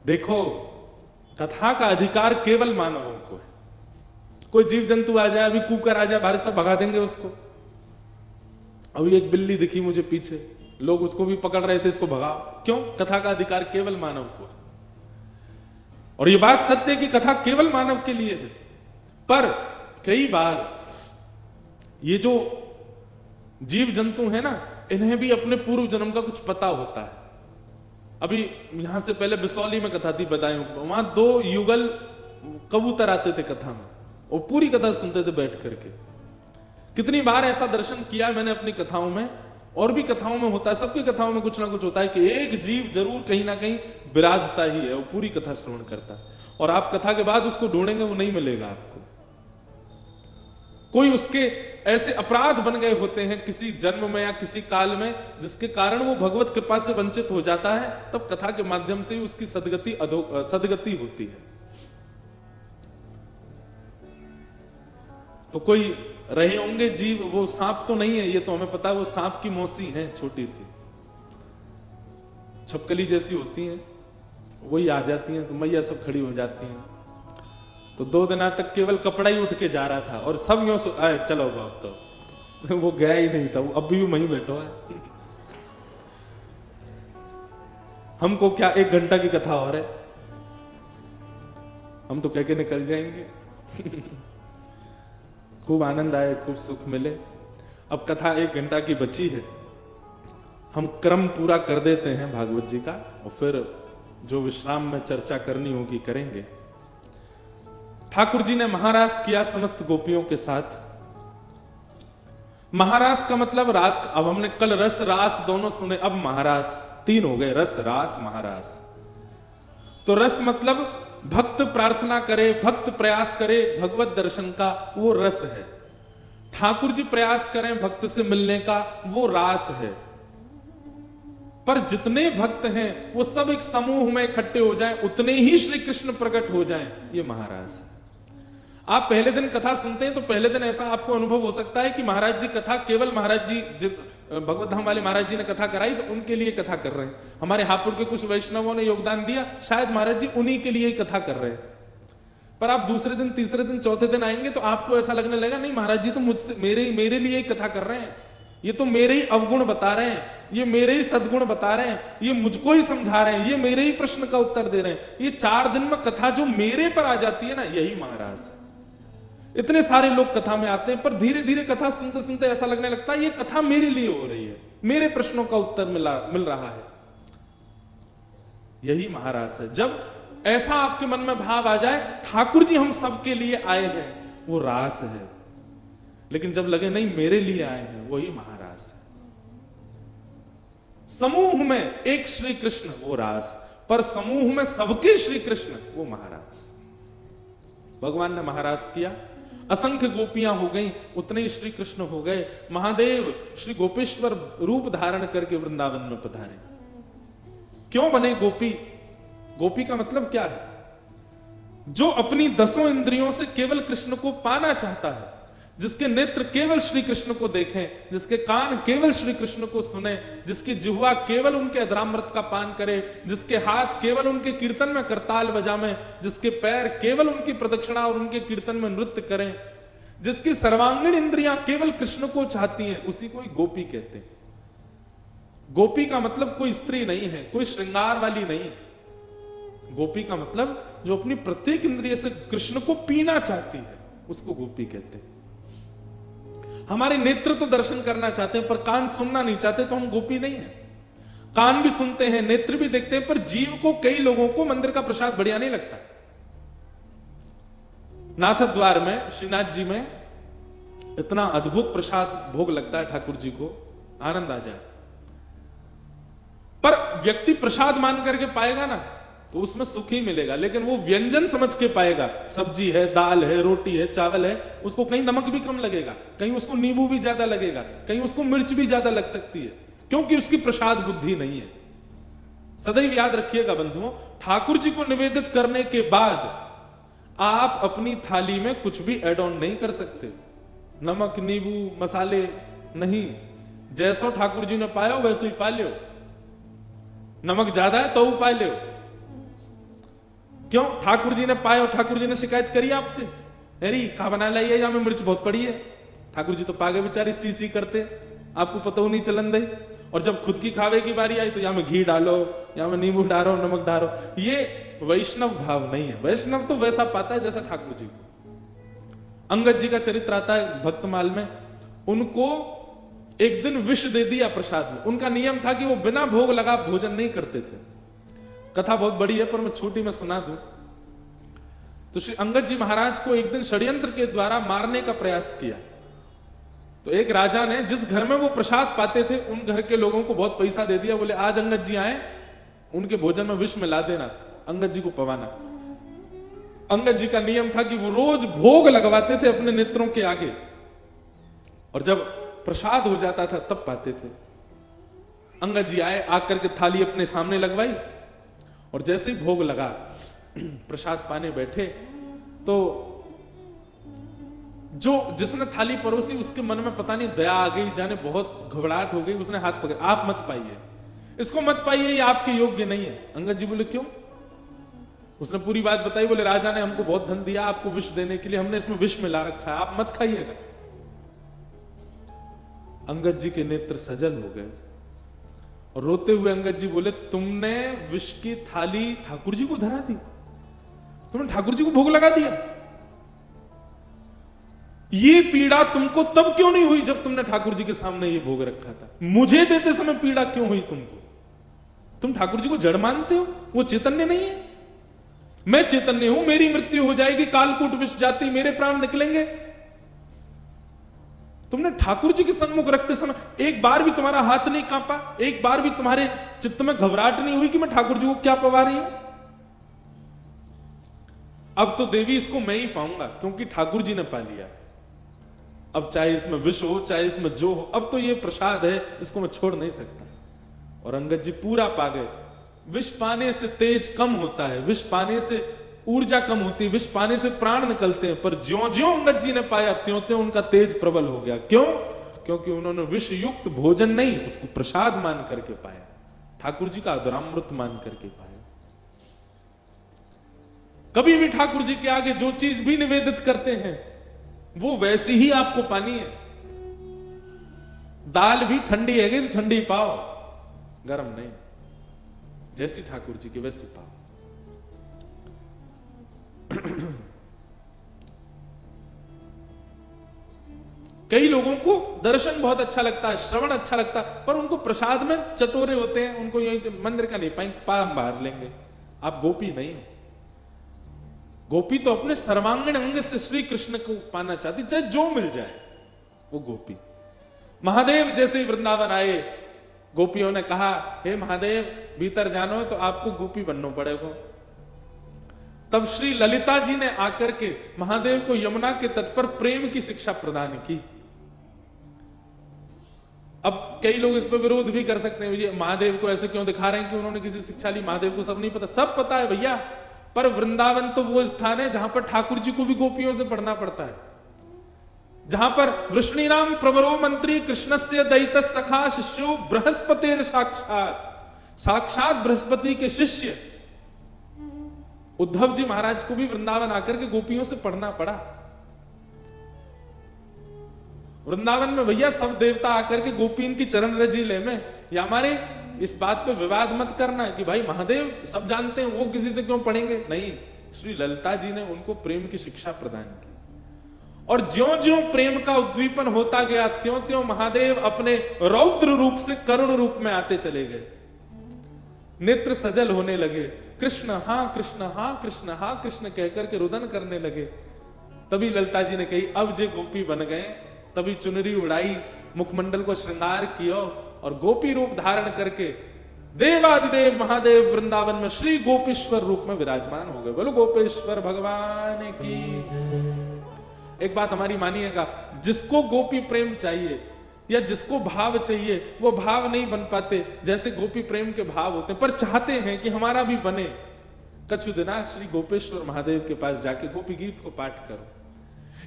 देखो, कथा का अधिकार केवल मानवों को है। कोई जीव जंतु आ जाए, अभी कुकर आ जाए बाहर, सब भगा देंगे उसको। अभी एक बिल्ली दिखी मुझे पीछे, लोग उसको भी पकड़ रहे थे, इसको भगाओ। क्यों? कथा का अधिकार केवल मानव को है। और ये बात सत्य है कि कथा केवल मानव के लिए है। पर कई बार ये जो जीव जंतु है ना, इन्हें भी अपने पूर्व जन्म का कुछ पता होता है। अभी यहां से पहले बिसौली में कथा थी बदायूं, वहां 2 युगल कबूतर आते थे कथा में, और पूरी कथा सुनते थे बैठ करके। कितनी बार ऐसा दर्शन किया मैंने अपनी कथाओं में, और भी कथाओं में होता है, सबकी कथाओं में कुछ ना कुछ होता है कि एक जीव जरूर कहीं ना कहीं विराजता ही है, वो पूरी कथा श्रवण करता है। और आप कथा के बाद उसको ढूंढेंगे, वो नहीं मिलेगा आपको। कोई उसके ऐसे अपराध बन गए होते हैं किसी जन्म में या किसी काल में, जिसके कारण वो भगवत कृपा से वंचित हो जाता है, तब कथा के माध्यम से ही उसकी सदगति होती है। तो कोई रहे होंगे जीव, वो सांप तो नहीं है, ये तो हमें पता है, वो सांप की मौसी है, छोटी सी छपकली जैसी होती हैं, वही आ जाती हैं, तो मैया सब खड़ी हो जाती हैं। तो 2 दिन तक केवल कपड़ा ही उठ के जा रहा था, और सब यूं चलो बाप, तो वो गया ही नहीं था, वो अब भी वहीं बैठो है। हमको क्या 1 घंटा की कथा और है, हम तो कह के निकल जाएंगे। खूब आनंद आए, खूब सुख मिले। अब कथा 1 घंटा की बची है, हम क्रम पूरा कर देते हैं भागवत जी का, और फिर जो विश्राम में चर्चा करनी होगी करेंगे। ठाकुर जी ने महारास किया समस्त गोपियों के साथ। महारास का मतलब रास, अब हमने कल रस रास दोनों सुने, अब महारास 3 हो गए, रस रास महारास। तो रस मतलब भक्त प्रार्थना करे, भक्त प्रयास करे भगवत दर्शन का, वो रस है। ठाकुर जी प्रयास करें भक्त से मिलने का, वो रास है। पर जितने भक्त हैं वो सब एक समूह में इकट्ठे हो जाएं, उतने ही श्री कृष्ण प्रकट हो जाएं, ये महारास है। आप पहले दिन कथा सुनते हैं तो पहले दिन ऐसा आपको अनुभव हो सकता है कि महाराज जी कथा केवल महाराज जी भगवत धाम वाले महाराज जी ने कथा कराई तो उनके लिए कथा कर रहे हैं। हमारे हापुड़ के कुछ वैष्णवों ने योगदान दिया, शायद महाराज जी उन्हीं के लिए ही कथा कर रहे हैं। पर आप दूसरे दिन, तीसरे दिन, चौथे दिन आएंगे तो आपको ऐसा लगने लगेगा, नहीं महाराज जी तो मुझसे मेरे लिए ही कथा कर रहे हैं, ये तो मेरे ही अवगुण बता रहे हैं, ये मेरे ही सद्गुण बता रहे हैं, ये मुझको ही समझा रहे हैं, ये मेरे ही प्रश्न का उत्तर दे रहे हैं। ये 4 दिन में कथा जो मेरे पर आ जाती है ना, यही महाराज है। इतने सारे लोग कथा में आते हैं, पर धीरे धीरे कथा सुनते सुनते ऐसा लगने लगता है ये कथा मेरे लिए हो रही है, मेरे प्रश्नों का उत्तर मिल रहा है। यही महारास है। जब ऐसा आपके मन में भाव आ जाए ठाकुर जी हम सबके लिए आए हैं, वो रास है। लेकिन जब लगे नहीं मेरे लिए आए हैं, वही महारास है। समूह में एक श्री कृष्ण, वो रास, पर समूह में सबके श्री कृष्ण, वो महारास। भगवान ने महारास किया, असंख्य गोपियां हो गई, उतने ही श्री कृष्ण हो गए। महादेव श्री गोपेश्वर रूप धारण करके वृंदावन में पधारे। क्यों बने गोपी? गोपी का मतलब क्या है? जो अपनी 10 इंद्रियों से केवल कृष्ण को पाना चाहता है, जिसके नेत्र केवल श्री कृष्ण को देखें, जिसके कान केवल श्री कृष्ण को सुने, जिसकी जिह्वा केवल उनके अधरामृत का पान करे, जिसके हाथ केवल उनके कीर्तन में करताल बजावें, जिसके पैर केवल उनकी प्रदक्षिणा और उनके कीर्तन में नृत्य करें, जिसकी सर्वांगीण इंद्रियां केवल कृष्ण को चाहती हैं, उसी को ही गोपी कहते हैं। गोपी का मतलब कोई स्त्री नहीं है, कोई श्रृंगार वाली नहीं। गोपी का मतलब जो अपनी प्रत्येक इंद्रिय से कृष्ण को पीना चाहती है, उसको गोपी कहते हैं। हमारे नेत्र तो दर्शन करना चाहते हैं, पर कान सुनना नहीं चाहते, तो हम गोपी नहीं है। कान भी सुनते हैं, नेत्र भी देखते हैं, पर जीव को, कई लोगों को मंदिर का प्रसाद बढ़िया नहीं लगता। नाथ द्वार में, श्रीनाथ जी में इतना अद्भुत प्रसाद भोग लगता है ठाकुर जी को, आनंद आ जाए। पर व्यक्ति प्रसाद मान करके पाएगा ना, तो उसमें सुख ही मिलेगा, लेकिन वो व्यंजन समझ के पाएगा। सब्जी है, दाल है, रोटी है, चावल है, उसको कहीं नमक भी कम लगेगा, कहीं उसको नींबू भी ज्यादा लगेगा, कहीं उसको मिर्च भी ज्यादा लग सकती है, क्योंकि उसकी प्रसाद बुद्धि नहीं है। सदैव याद रखिएगा बंधुओं, ठाकुर जी को निवेदित करने के बाद आप अपनी थाली में कुछ भी एड ऑन नहीं कर सकते। नमक, नींबू, मसाले नहीं, जैसो ठाकुर जी ने पाया वैसे ही पा लो। नमक ज्यादा है तो पा लो, क्यों? ठाकुर जी ने पाए और ठाकुर जी ने शिकायत करी आपसे, अरे खा बना लाइए, या में मिर्च बहुत पड़ी है। ठाकुर जी तो पागे बेचारे सी करते, आपको पता हो नहीं चलन दे। और जब खुद की खावे की बारी आई तो या में घी डालो, या में नींबू डालो, नमक डालो। ये वैष्णव भाव नहीं है। वैष्णव तो वैसा पाता है जैसा ठाकुर जी को। अंगद जी का चरित्र आता है भक्तमाल में। उनको एक दिन विष दे दिया प्रसाद में। उनका नियम था कि वो बिना भोग लगा भोजन नहीं करते थे। कथा बहुत बड़ी है पर मैं छोटी में सुना दूं। तो श्री अंगद जी महाराज को एक दिन षड्यंत्र के द्वारा मारने का प्रयास किया। तो एक राजा ने जिस घर में वो प्रसाद पाते थे उन घर के लोगों को बहुत पैसा दे दिया। बोले आज अंगद जी आए, उनके भोजन में विष मिला देना, अंगद जी को पवाना। अंगद जी का नियम था कि वो रोज भोग लगवाते थे अपने नेत्रों के आगे, और जब प्रसाद हो जाता था तब पाते थे। अंगद जी आए, आकर के थाली अपने सामने लगवाई, और जैसे ही भोग लगा प्रसाद पाने बैठे तो जो जिसने थाली परोसी उसके मन में पता नहीं दया आ गई, जाने बहुत घबराहट हो गई। उसने हाथ पकड़, आप मत पाइए, इसको मत पाइए, ये आपके योग्य नहीं है। अंगद जी बोले क्यों? उसने पूरी बात बताई। बोले राजा ने हमको बहुत धन दिया आपको विष देने के लिए, हमने इसमें विष मिला रखा है, आप मत खाइएगा। अंगद जी के नेत्र सजल हो गए और रोते हुए अंगद जी बोले तुमने विष की थाली ठाकुर जी को धरा दी, तुमने ठाकुर जी को भोग लगा दिया। ये पीड़ा तुमको तब क्यों नहीं हुई जब तुमने ठाकुर जी के सामने ये भोग रखा था? मुझे देते समय पीड़ा क्यों हुई तुमको? तुम ठाकुर जी को जड़ मानते हो, वो चैतन्य नहीं है। मैं चैतन्य हूं, मेरी मृत्यु हो जाएगी, कालकूट विष जाति, मेरे प्राण निकलेंगे। तुमने ठाकुर जी के सन्मुख रखते समय एक बार भी तुम्हारा हाथ नहीं कांपा, एक बार भी तुम्हारे चित्त में घबराहट नहीं हुई कि मैं ठाकुर जी को क्या पवा रही हूं? अब तो देवी इसको मैं ही पाऊंगा क्योंकि ठाकुर जी ने पा लिया। अब चाहे इसमें विष हो चाहे इसमें जो हो, अब तो ये प्रसाद है, इसको मैं छोड़ नहीं सकता। और अंगद जी पूरा पा गए। विष पाने से तेज कम होता है, विष पाने से ऊर्जा कम होती है, विष पाने से प्राण निकलते हैं, पर ज्यों-ज्यों अंगद जी ने पाया त्यों-त्यों उनका तेज प्रबल हो गया। क्यों? क्योंकि उन्होंने विष युक्त भोजन नहीं, उसको प्रसाद मान करके पाया, ठाकुर जी का अधरामृत मान करके पाया। कभी भी ठाकुर जी के आगे जो चीज भी निवेदित करते हैं वो वैसी ही आपको पानी है। दाल भी ठंडी है तो ठंडी पाओ, गरम नहीं। जैसी ठाकुर जी की वैसी पाओ। कई लोगों को दर्शन बहुत अच्छा लगता है, श्रवण अच्छा लगता है, पर उनको प्रसाद में चटोरे होते हैं, उनको यही मंदिर का नहीं पाएंगे, पाम बाहर लेंगे। आप गोपी नहीं हो। गोपी तो अपने सर्वांगीण अंग से श्री कृष्ण को पाना चाहती, चाहे जो मिल जाए वो गोपी। महादेव जैसे ही वृंदावन आए, गोपियों ने कहा हे महादेव भीतर जानो तो आपको गोपी बनना पड़ेगा। तब श्री ललिता जी ने आकर के महादेव को यमुना के तट पर प्रेम की शिक्षा प्रदान की। अब कई लोग इस पर विरोध भी कर सकते हैं, ये महादेव को ऐसे क्यों दिखा रहे हैं कि उन्होंने किसी शिक्षा ली। महादेव को सब नहीं पता, सब पता है भैया, पर वृंदावन तो वो स्थान है जहां पर ठाकुर जी को भी गोपियों से पढ़ना पड़ता है, जहां पर वृष्णिनाम प्रवरो मंत्री कृष्णस्य दैत सखा शिष्यो बृहस्पतिर साक्षात, साक्षात बृहस्पति के शिष्य उद्धव जी महाराज को भी वृंदावन आकर के गोपियों से पढ़ना पड़ा। वृंदावन में भैया सब देवता आकर के गोपी इनकी चरण रजी ले में, या हमारे इस बात पे विवाद मत करना कि भाई महादेव सब जानते हैं, वो किसी से क्यों पढ़ेंगे। नहीं, श्री ललिता जी ने उनको प्रेम की शिक्षा प्रदान की, और ज्यों-ज्यों प्रेम का उद्दीपन होता गया त्यों-त्यों महादेव अपने रौद्र रूप से करुण रूप में आते चले गए। नेत्र सजल होने लगे, कृष्ण हाँ कृष्ण हाँ कृष्ण हाँ कृष्ण कहकर के रुदन करने लगे। तभी ललिता जी ने कही अब जे गोपी बन गए, तभी चुनरी उड़ाई, मुखमंडल को श्रृंगार किया और गोपी रूप धारण करके देवादिदेव महादेव वृंदावन में श्री गोपेश्वर रूप में विराजमान हो गए। बोलो गोपेश्वर भगवान की। एक बात हमारी मानिएगा, जिसको गोपी प्रेम चाहिए या जिसको भाव चाहिए वो भाव नहीं बन पाते जैसे गोपी प्रेम के भाव होते हैं, पर चाहते हैं कि हमारा भी बने। कछु दिना श्री गोपेश्वर महादेव के पास जाके गोपी गीत को पाठ करो।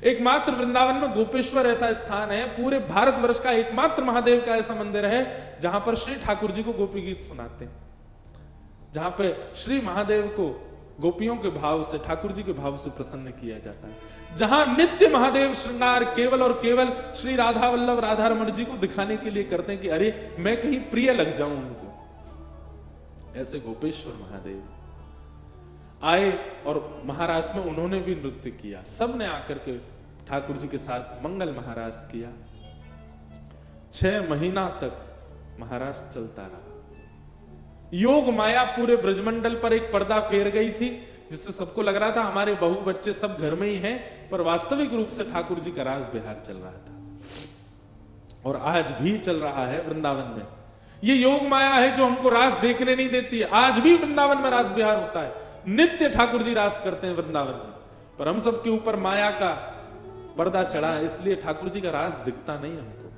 एकमात्र वृंदावन में गोपेश्वर ऐसा स्थान है, पूरे भारतवर्ष का एकमात्र महादेव का ऐसा मंदिर है जहां पर श्री ठाकुर जी को गोपी गीत सुनाते हैं, जहां पे श्री महादेव को गोपियों के भाव से, ठाकुर जी के भाव से प्रसन्न किया जाता है। जहां नित्य महादेव श्रृंगार केवल और केवल श्री राधा वल्लभ राधा रमण जी को दिखाने के लिए करते हैं कि अरे मैं कहीं प्रिय लग जाऊं उनको, ऐसे गोपेश्वर महादेव आए और महारास में उन्होंने भी नृत्य किया। सबने आकर के ठाकुर जी के साथ मंगल महारास किया। 6 महीना तक महारास चलता रहा। योग माया पूरे ब्रजमंडल पर एक पर्दा फेर गई थी, जिससे सबको लग रहा था हमारे बहू बच्चे सब घर में ही हैं, पर वास्तविक रूप से ठाकुर जी का रास बिहार चल रहा था और आज भी चल रहा है वृंदावन में। ये योग माया है जो हमको रास देखने नहीं देती है। आज भी वृंदावन में रास बिहार होता है, नित्य ठाकुर जी रास करते हैं वृंदावन में, पर हम सबके ऊपर माया का पर्दा चढ़ा है, इसलिए ठाकुर जी का रास दिखता नहीं हमको।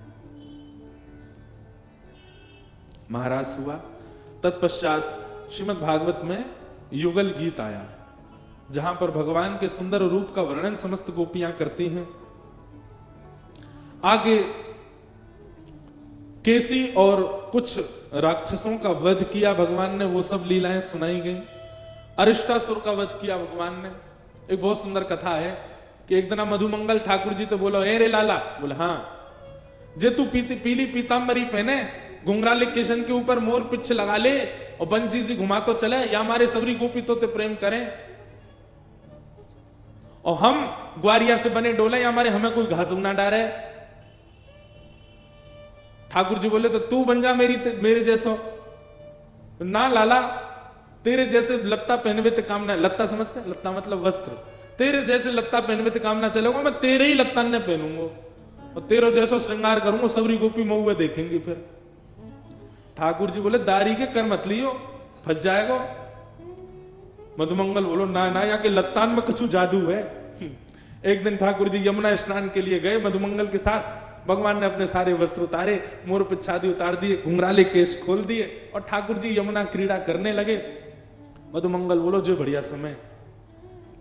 महारास हुआ, तत्पश्चात श्रीमद् भागवत में युगल गीत आया, जहां पर भगवान के सुंदर रूप का वर्णन समस्त गोपियां करती हैं। आगे केसी और कुछ राक्षसों का वध किया भगवान ने, वो सब लीलाएं सुनाई गई। अरिष्टासुर का वध किया भगवान ने। एक बहुत सुंदर कथा है कि एक दिन मधुमंगल ठाकुर जी तो बोलो, ए रे लाला, बोले हाँ, जे तू पीली पीतांबरी पहने, घुंघराले केशन के ऊपर मोर पिच्छ लगा ले और बंसी से घुमा तो चले, या हमारे सबरी गोपी तो ते प्रेम करें, और हम ग्वारिया से बने डोले, या हमारे हमें कोई घास ना डारे। ठाकुर जी बोले तो तू बन जा मेरे जैसो। ना लाला, तेरे जैसे लत्ता पहनवे ते काम ना, लत्ता समझते हैं, लत्ता मतलब वस्त्र, तेरे जैसे लत्ता पहनवे ते काम ना चलेगा, मैं तेरे ही लत्ता ने पहनूंगा और तेरे जैसा श्रृंगार करूंगा, सबरी गोपी मऊए देखेंगी। फिर ठाकुर जी बोले दारी के कर मत लियो, फंस जाएगा। मधुमंगल बोलो ना ना, या के लत्तान में कछु जादू है। एक दिन ठाकुर जी यमुना स्नान के लिए गए मधुमंगल के साथ। भगवान ने अपने सारे वस्त्र उतारे, मोर पिछादी उतार दिए, घुंघराले केश खोल दिए और ठाकुर जी यमुना क्रीड़ा करने लगे। मधुमंगल बोलो जो बढ़िया समय,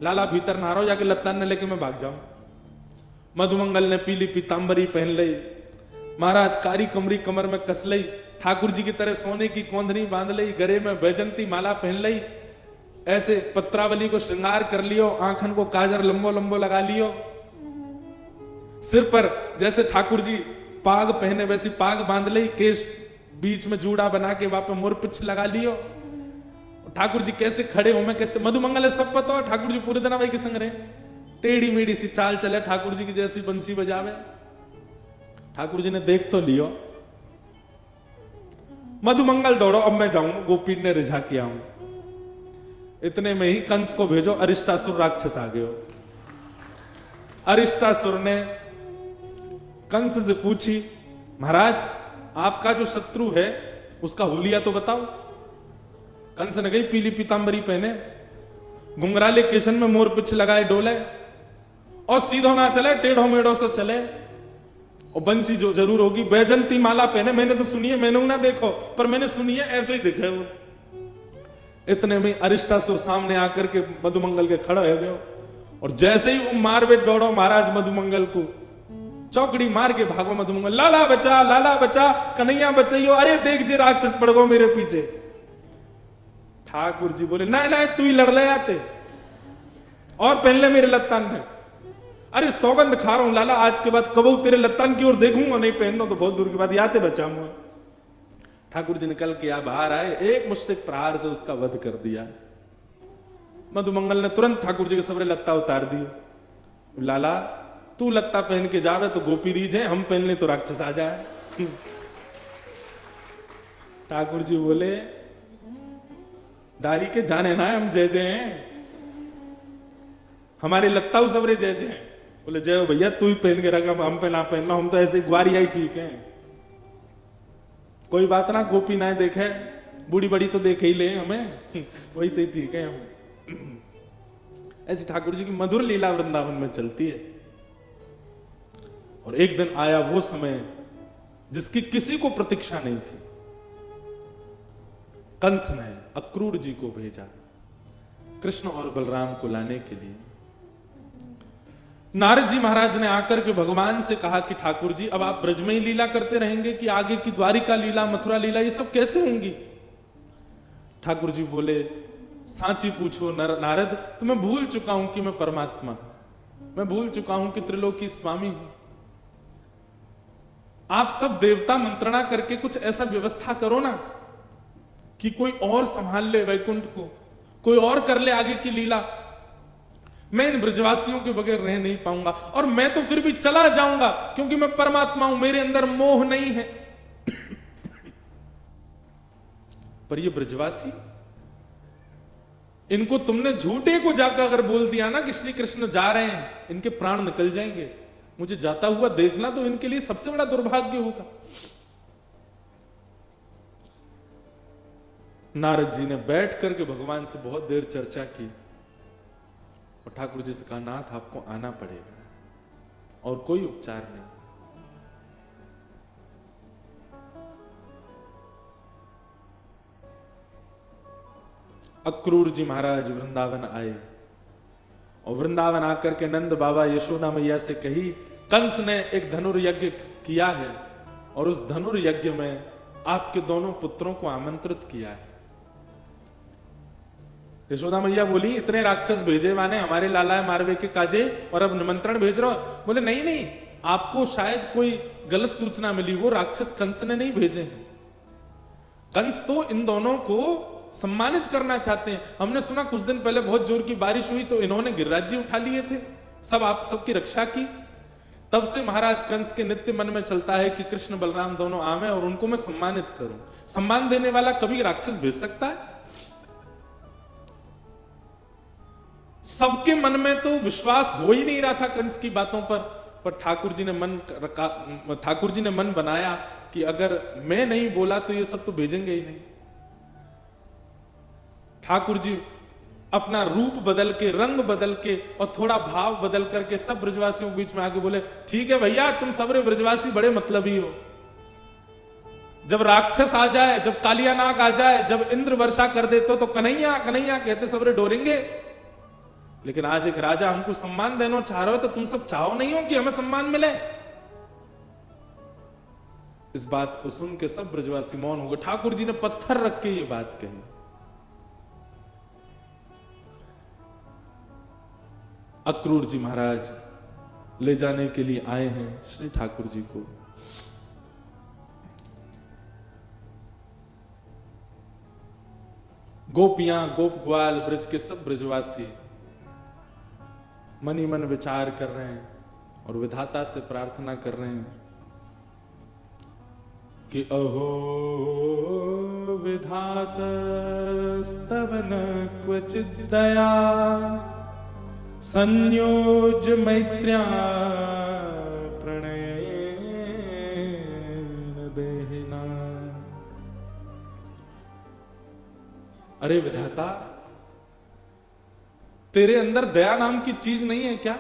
लाला भीतर ना रहो, जाके लत्तान ने लेके मैं भाग जाऊं। मधुमंगल ने पीली पीतांबरी पहन ली, महाराज कारी कमरी कमर में कस ली, ठाकुर जी की तरह सोने की कोंदनी बांध ली, गले में बैजंती माला पहन ली, ऐसे पत्रावली को श्रृंगार कर लियो, आंखन को काजर लंबो लंबो लगा लियो, सिर पर जैसे ठाकुर जी पाग पहने वैसी पाग बांध ली, केश बीच में जूड़ा बना के वहां पे मोर पिछ लगा लियो। ठाकुर जी कैसे खड़े हो, मैं कैसे, मधुमंगल सब पता हो, ठाकुर जी पूरे दिन वही के संग रहे, टेढ़ी मेढ़ी सी चाल चले ठाकुर जी की जैसी बंसी बजावे। ठाकुर जी ने देख तो लियो, मधुमंगल दौड़ो, अब मैं जाऊं गोपी ने रिझा के आऊं। इतने में ही कंस को भेजो, अरिष्टासुर राक्षस आ गयो। अरिष्टासुर ने कंस से पूछी, महाराज आपका जो शत्रु है उसका हुलिया तो बताओ। कंस ने कही पीली पीतांबरी पहने, घुंघराले केशन में मोर पिछ लगाए डोले और सीधो ना चले, टेढ़ो मेढ़ो से चले, और बंसी जो जरूर होगी, बैजंती माला पहने। मैंने तो सुनी है, मैंने ना देखो, पर मैंने सुनी है, ऐसे ही दिखे वो। इतने में अरिष्टासुर सामने आकर के मधुमंगल के खड़ा हो गए और जैसे ही वो मारवे दौड़ो महाराज मधुमंगल को, चौकड़ी मार के भागो मधुमंगल, लाला बचा, कन्हैया बचाइयो, अरे देख जे राक्षस पड़ गो मेरे पीछे। ठाकुर जी बोले ना ना, तू ही लड़ ले आते और पहन ले मेरे लत्तान में। अरे सौगंध खा रहा हूं लाला, आज के बाद कबू तेरे लत्तान की ओर देखूंगा नहीं, पहनना तो बहुत दूर की बात, याते बचाऊंगा। ठाकुर जी निकल के बाहर आए, एक मुश्तिक प्रहार से उसका वध कर दिया। मधुमंगल ने तुरंत ठाकुर जी के सबरे लत्ता उतार दिए। लाला तू लत्ता पहन के जावे तो गोपी रीझे, हम पहन ले तो राक्षस आ जाए। ठाकुर जी बोले दारी के जाने ना, हम जय जय हैं, हमारे लत्ता सबरे जय जय हैं। बोले जय हो भैया, तू ही पहन के रखा, हम पे ना पहनना, हम तो ऐसे ग्वारिया ही ठीक है, कोई बात ना, गोपी ना देखे, बूढ़ी बड़ी तो देखे ही ले हमें, वही तो ठीक है हम। ऐसी ठाकुर जी की मधुर लीला वृंदावन में चलती है। और एक दिन आया वो समय जिसकी किसी को प्रतीक्षा नहीं थी। कंस ने अक्रूर जी को भेजा कृष्ण और बलराम को लाने के लिए। नारद जी महाराज ने आकर के भगवान से कहा कि ठाकुर जी अब आप ब्रज में ही लीला करते रहेंगे कि आगे की द्वारिका लीला, मथुरा लीला, ये सब कैसे होंगी? ठाकुर जी बोले सांची पूछो नारद, तो मैं भूल चुका हूं कि मैं परमात्मा, मैं भूल चुका हूं कि त्रिलोकी स्वामी हूं। आप सब देवता मंत्रणा करके कुछ ऐसा व्यवस्था करो ना कि कोई और संभाल ले वैकुंठ को, कोई और कर ले आगे की लीला। मैं इन ब्रजवासियों के बगैर रह नहीं पाऊंगा, और मैं तो फिर भी चला जाऊंगा क्योंकि मैं परमात्मा हूं, मेरे अंदर मोह नहीं है। पर ये ब्रजवासी, इनको तुमने झूठे को जाकर अगर बोल दिया ना कि श्री कृष्ण जा रहे हैं, इनके प्राण निकल जाएंगे। मुझे जाता हुआ देखना तो इनके लिए सबसे बड़ा दुर्भाग्य होगा। नारद जी ने बैठ करके भगवान से बहुत देर चर्चा की और ठाकुर जी से कहा, नाथ आपको आना पड़ेगा और कोई उपचार नहीं। अक्रूर जी महाराज वृंदावन आए और वृंदावन आकर के नंद बाबा यशोदा मैया से कही, कंस ने एक धनुर्यज्ञ किया है और उस धनुर्यज्ञ में आपके दोनों पुत्रों को आमंत्रित किया है। यशोदा मैया बोली, इतने राक्षस भेजे माने हमारे लाला मारवे के काजे और अब निमंत्रण भेज रहे हो? बोले नहीं नहीं, आपको शायद कोई गलत सूचना मिली, वो राक्षस कंस ने नहीं भेजे हैं। कंस तो इन दोनों को सम्मानित करना चाहते हैं। हमने सुना कुछ दिन पहले बहुत जोर की बारिश हुई तो इन्होंने गिरिराज जी उठा लिए थे, सब आप सबकी रक्षा की। तब से महाराज कंस के नित्य मन में चलता है कि कृष्ण बलराम दोनों आवे और उनको मैं सम्मानित करूं। सम्मान देने वाला कभी राक्षस भेज सकता है? सबके मन में तो विश्वास हो ही नहीं रहा था कंस की बातों पर ठाकुर जी ने मन बनाया कि अगर मैं नहीं बोला तो ये सब तो भेजेंगे ही नहीं। ठाकुर जी अपना रूप बदल के, रंग बदल के और थोड़ा भाव बदल करके सब ब्रजवासियों के बीच में आके बोले, ठीक है भैया, तुम सबरे ब्रजवासी बड़े मतलबी हो। जब राक्षस आ जाए, जब कालिया नाग आ जाए, जब इंद्र वर्षा कर देते तो कन्हैया कन्हैया कहते सबरे डोरेंगे। लेकिन आज एक राजा हमको सम्मान देना चाह रहे हो तो तुम सब चाहो नहीं हो कि हमें सम्मान मिले। इस बात को सुन के सब ब्रजवासी मौन हो गए। ठाकुर जी ने पत्थर रख के ये बात कही। अक्रूर जी महाराज ले जाने के लिए आए हैं श्री ठाकुर जी को। गोपियां, गोप ग्वाल, ब्रज के सब ब्रजवासी मन ही मन विचार कर रहे हैं और विधाता से प्रार्थना कर रहे हैं कि अहो विधात स्तवन क्वचित दया संयोज मैत्र्या प्रणय देहिना। अरे विधाता, तेरे अंदर दया नाम की चीज नहीं है क्या?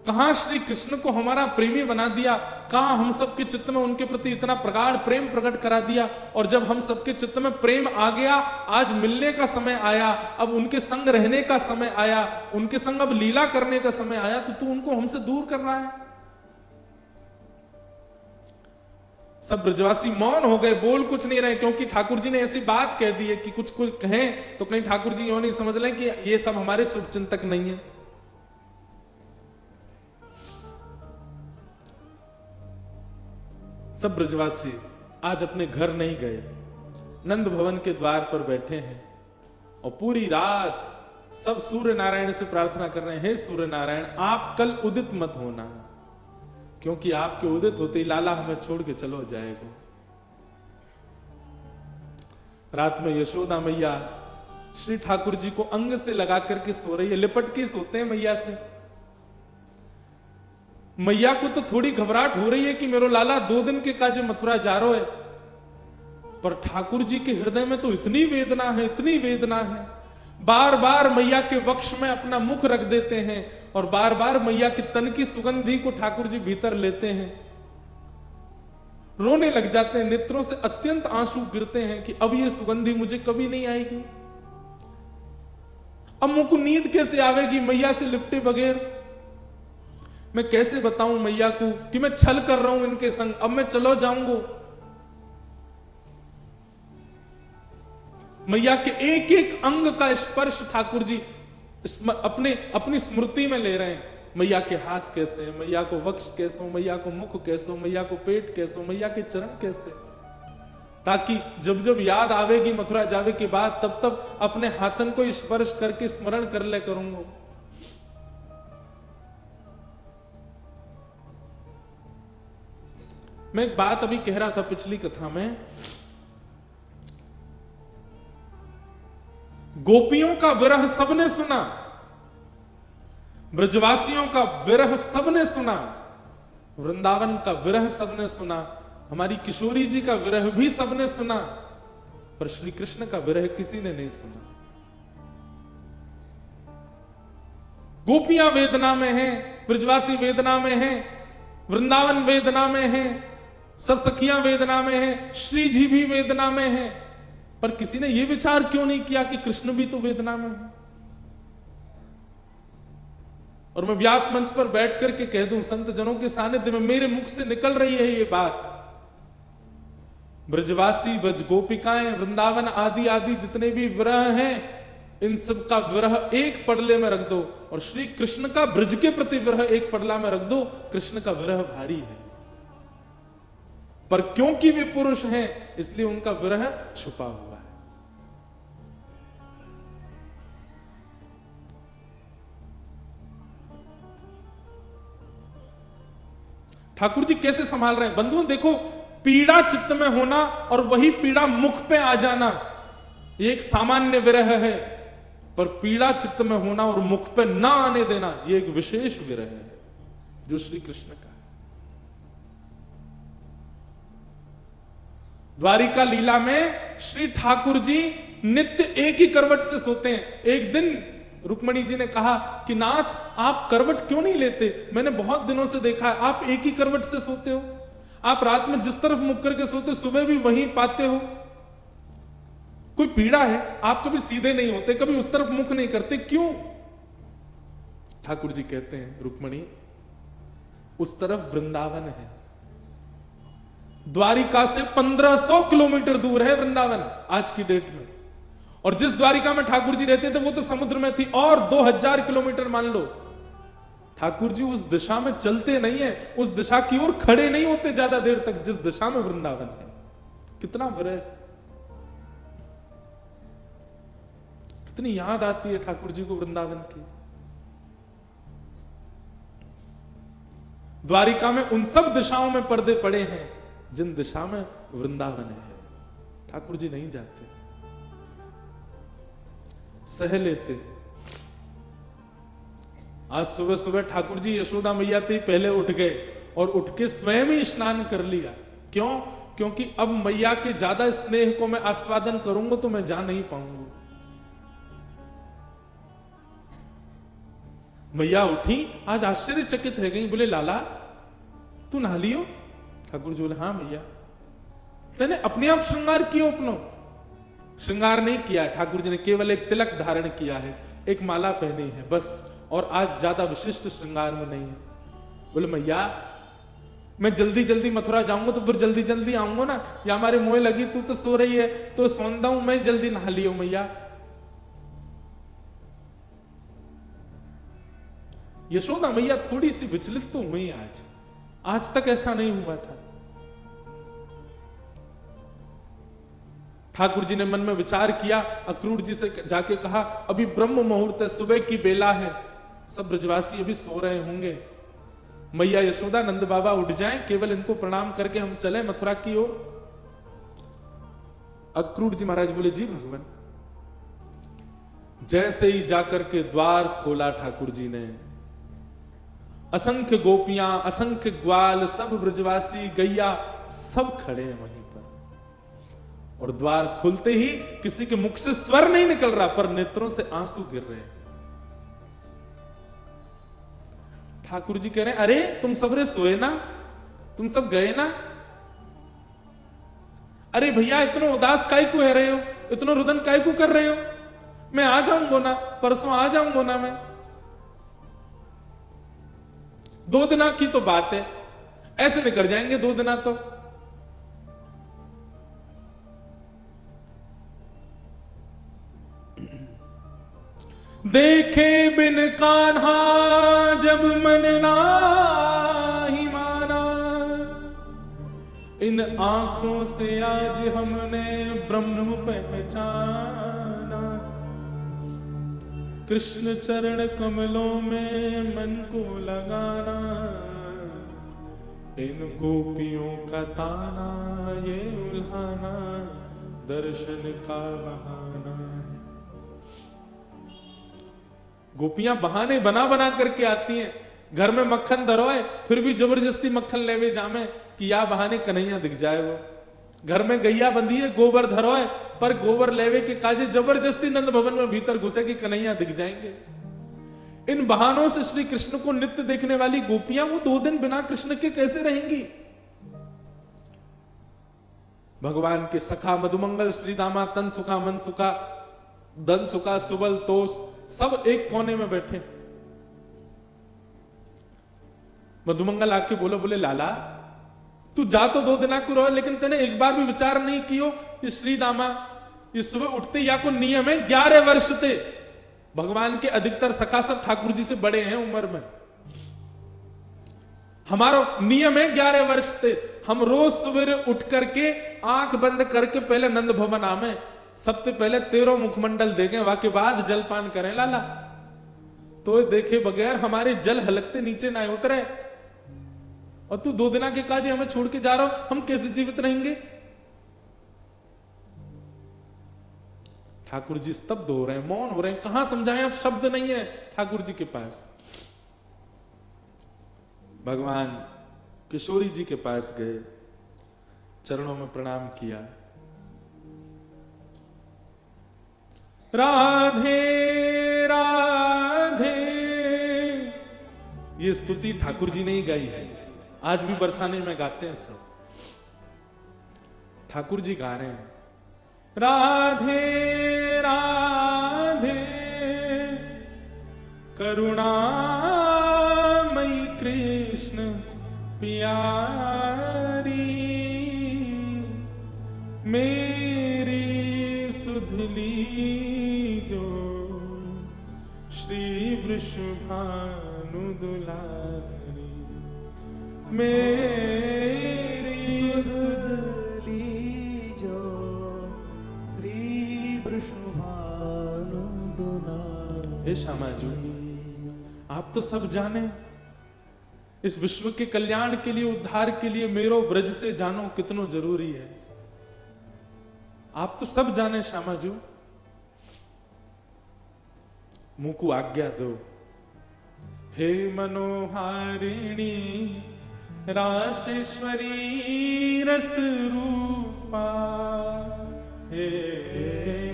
कहां श्री कृष्ण को हमारा प्रेमी बना दिया, कहां हम सबके चित्त में उनके प्रति इतना प्रगाढ़ प्रेम प्रकट करा दिया। और जब हम सबके चित्त में प्रेम आ गया, आज मिलने का समय आया, अब उनके संग रहने का समय आया, उनके संग अब लीला करने का समय आया, तो तू उनको हमसे दूर कर रहा है। सब ब्रजवासी मौन हो गए, बोल कुछ नहीं रहे, क्योंकि ठाकुर जी ने ऐसी बात कह दी है कि कुछ कहें तो कहीं ठाकुर जी यूं नहीं समझ लें कि ये सब हमारे शुभचिंतक नहीं है। सब ब्रजवासी आज अपने घर नहीं गए, नंद भवन के द्वार पर बैठे हैं और पूरी रात सब सूर्य नारायण से प्रार्थना कर रहे हैं, हे सूर्य नारायण, आप कल उदित मत होना, क्योंकि आपके उदित होते ही लाला हमें छोड़ के चलो जाएगा। रात में यशोदा मैया श्री ठाकुर जी को अंग से लगा करके सो रही है, लिपट के सोते हैं मैया से। मैया को तो थोड़ी घबराहट हो रही है कि मेरो लाला 2 दिन के काजे मथुरा जा रहा है, पर ठाकुर जी के हृदय में तो इतनी वेदना है, इतनी वेदना है। बार बार मैया के वक्ष में अपना मुख रख देते हैं और बार बार मैया के तन की सुगंधी को ठाकुर जी भीतर लेते हैं, रोने लग जाते हैं, नेत्रों से अत्यंत आंसू गिरते हैं कि अब ये सुगंधी मुझे कभी नहीं आएगी। अब मुझको नींद कैसे आवेगी मैया से लिपटे बगैर? मैं कैसे बताऊं मैया को कि मैं छल कर रहा हूं इनके संग, अब मैं चलो जाऊंगा। मैया के एक एक अंग का स्पर्श ठाकुर जी अपनी स्मृति में ले रहे हैं। मैया के हाथ कैसे, मैया को वक्ष कैसे, मैया को मुख कैसे, मैया को पेट कैसे, मैया के चरण कैसे, ताकि जब जब याद आवेगी मथुरा जावे के बाद तब तब अपने हाथन को स्पर्श करके स्मरण कर ले करूंगा। मैं एक बात अभी कह रहा था पिछली कथा में, गोपियों का विरह सबने सुना, ब्रजवासियों का विरह सबने सुना, वृंदावन का विरह सबने सुना, हमारी किशोरी जी का विरह भी सबने सुना, पर श्री कृष्ण का विरह किसी ने नहीं सुना। गोपियां वेदना में हैं, ब्रजवासी वेदना में हैं, वृंदावन वेदना में हैं, सब सखियां वेदना में हैं, श्री जी भी वेदना में हैं, पर किसी ने यह विचार क्यों नहीं किया कि कृष्ण भी तो वेदना में है। और मैं व्यास मंच पर बैठ करके कह दूं संत जनों के सानिध्य में, मेरे मुख से निकल रही है ये बात, ब्रजवासी, ब्रज गोपिकाएं, वृंदावन आदि आदि जितने भी विरह हैं, इन सब का विरह एक पडले में रख दो और श्री कृष्ण का ब्रज के प्रति विरह एक पडला में रख दो, कृष्ण का विरह भारी है। पर क्योंकि वे पुरुष हैं इसलिए उनका विरह छुपा हुआ है। ठाकुर जी कैसे संभाल रहे हैं बंधुओं, देखो, पीड़ा चित्त में होना और वही पीड़ा मुख पे आ जाना ये एक सामान्य विरह है, पर पीड़ा चित्त में होना और मुख पे ना आने देना ये एक विशेष विरह है जो श्री कृष्ण का है। द्वारिका लीला में श्री ठाकुर जी नित्य एक ही करवट से सोते हैं। एक दिन रुक्मणी जी ने कहा कि नाथ आप करवट क्यों नहीं लेते, मैंने बहुत दिनों से देखा है आप एक ही करवट से सोते हो, आप रात में जिस तरफ मुख करके सोते सुबह भी वहीं पाते हो, कोई पीड़ा है, आप कभी सीधे नहीं होते, कभी उस तरफ मुख नहीं करते, क्यों? ठाकुर जी कहते हैं रुक्मणी उस तरफ वृंदावन है, द्वारिका से 1500 किलोमीटर दूर है वृंदावन आज की डेट में, और जिस द्वारिका में ठाकुर जी रहते थे वो तो समुद्र में थी, और 2000 किलोमीटर मान लो। ठाकुर जी उस दिशा में चलते नहीं है, उस दिशा की ओर खड़े नहीं होते ज्यादा देर तक जिस दिशा में वृंदावन है। कितना विरह, कितनी याद आती है ठाकुर जी को वृंदावन की। द्वारिका में उन सब दिशाओं में पर्दे पड़े हैं जिन दिशा में वृंदावन है, ठाकुर जी नहीं जाते, सह लेते। आज सुबह सुबह ठाकुर जी यशोदा मैया से पहले उठ गए और उठ के स्वयं ही स्नान कर लिया। क्यों? क्योंकि अब मैया के ज्यादा स्नेह को मैं आस्वादन करूंगा तो मैं जा नहीं पाऊंगा। मैया उठी, आज आश्चर्यचकित है गई, बोले लाला तू नहा लियो? ठाकुर जी बोले हाँ मैया। तेने अपने आप श्रृंगार किया? अपनो श्रृंगार नहीं किया, ठाकुर जी ने केवल एक तिलक धारण किया है, एक माला पहनी है बस, और आज ज्यादा विशिष्ट श्रृंगार में नहीं है। बोले मैया मैं जल्दी जल्दी मथुरा जाऊंगा तो फिर जल्दी जल्दी आऊंगा ना, या हमारे मोह लगी, तू तो सो रही है तो सौंदा हूं मैं, जल्दी नहा लियो मैया। यशोदा मैया थोड़ी सी विचलित तो हुई आज तक ऐसा नहीं हुआ था। ठाकुर जी ने मन में विचार किया, अक्रूर जी से जाके कहा अभी ब्रह्म मुहूर्त है, सुबह की बेला है, सब ब्रजवासी अभी सो रहे होंगे, मैया यशोदा नंद बाबा उठ जाएं, केवल इनको प्रणाम करके हम चले मथुरा की ओर। अक्रूर जी महाराज बोले जी भगवान। जैसे ही जाकर के द्वार खोला ठाकुर जी ने, असंख्य गोपियां, असंख्य ग्वाल, सब ब्रजवासी, गैया सब खड़े हैं वहीं पर, और द्वार खुलते ही किसी के मुख से स्वर नहीं निकल रहा पर नेत्रों से आंसू गिर रहे हैं। ठाकुर जी कह रहे हैं अरे तुम सबरे सोए ना, तुम सब गए ना, अरे भैया इतना उदास काय को है रहे हो, इतना रुदन काय को कर रहे हो, मैं आ जाऊंगा ना, परसों आ जाऊंगा ना, मैं 2 दिना की तो बात है, ऐसे निकल जाएंगे 2 दिना तो। देखे बिन कान्हा जब मन नाही माना, इन आंखों से आज हमने ब्रह्म पहचाना। कृष्ण चरण कमलों में मन को लगाना, इन गोपियों का ताना ये उल्हाना दर्शन का बहाना है। गोपियां बहाने बना बना करके आती हैं। घर में मक्खन धरोए फिर भी जबरदस्ती मक्खन लेवे जामे कि या बहाने कन्हैया दिख जाए। वो घर में गैया बंधी है, गोबर धरोए पर गोबर लेवे के काजे जबरदस्ती नंद भवन में भीतर घुसे कि कन्हैया दिख जाएंगे। इन बहानों से श्री कृष्ण को नित्य देखने वाली गोपियां वो 2 दिन बिना कृष्ण के कैसे रहेंगी। भगवान के सखा मधुमंगल श्री दामा तन सुखा मन सुखा धन सुखा सुबल तोष सब एक कोने में बैठे। मधुमंगल आके बोले लाला तू जा तो 2 दिना को रहो, लेकिन तेने एक बार भी विचार नहीं कियो ये श्री दामा ये सुबह उठते या को नियम है 11 वर्ष थे। भगवान के अधिकतर सखा सब ठाकुर जी से बड़े हैं उम्र में। हमारा नियम है 11 वर्ष थे। हम रोज सवेरे उठ करके आंख बंद करके पहले नंद भवन आवे, सबसे पहले 13 मुखमंडल देखें, वाके बाद जलपान करें लाला। तो देखे बगैर हमारे जल हलकते नीचे ना उतरे। और तू 2 दिना के काजे हमें छोड़ के जा रहा हो, हम कैसे जीवित रहेंगे। ठाकुर जी स्तब्ध हो रहे हैं, मौन हो रहे हैं। कहां समझाएं, अब शब्द नहीं है ठाकुर जी के पास। भगवान किशोरी जी के पास गए, चरणों में प्रणाम किया। राधे राधे, ये स्तुति ठाकुर जी ने ही गाई है। आज भी बरसाने में गाते हैं सब, ठाकुर जी गा रहे हैं। राधे राधे करुणामयी कृष्ण प्यारी, मेरी सुधली जो श्री वृषभानु दुलारी, मेरी सुधली जो श्री वृषभानु दुलारी। हे श्यामा जी, आप तो सब जाने, इस विश्व के कल्याण के लिए उद्धार के लिए मेरो ब्रज से जानो कितनो जरूरी है। आप तो सब जाने श्यामा जी, मुंह को आज्ञा दो। हे मनोहारिणी रासेश्वरी रस रूपा, हे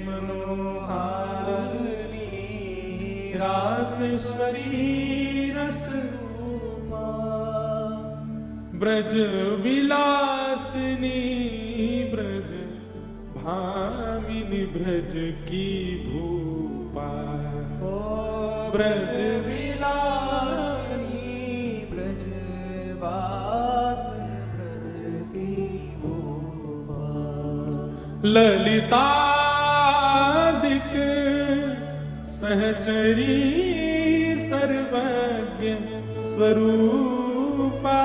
मनोहारिणी रासेश्वरी रस रूपा, ब्रज विलासिनी ब्रज भामिनी ब्रज की भूपा, ब्रज विलासिनी ब्रज वास ब्रज की भूपा, ललितादिक सहचरी सर्वज्ञ स्वरूपा,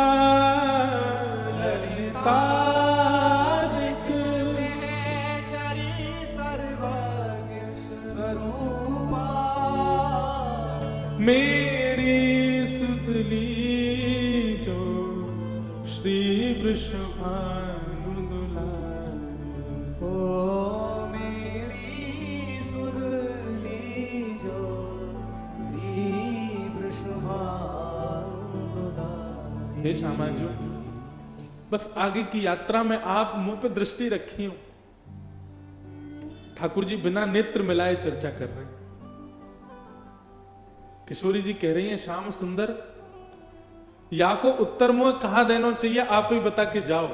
ललितादिक सहचरी सर्वज्ञ स्वरूपा, मेरी सुतली जो श्री वृषभानु दुलारी, ओ मेरी सुधली जो श्री वृषभानु दुलारी। हे श्यामा जी, बस आगे की यात्रा में आप मुंह पे दृष्टि रखी हो। ठाकुर जी बिना नेत्र मिलाए चर्चा कर रहे हैं। किशोरी जी कह रही हैं, श्याम सुंदर या को उत्तर मुंह कहा देना चाहिए, आप ही बता के जाओ।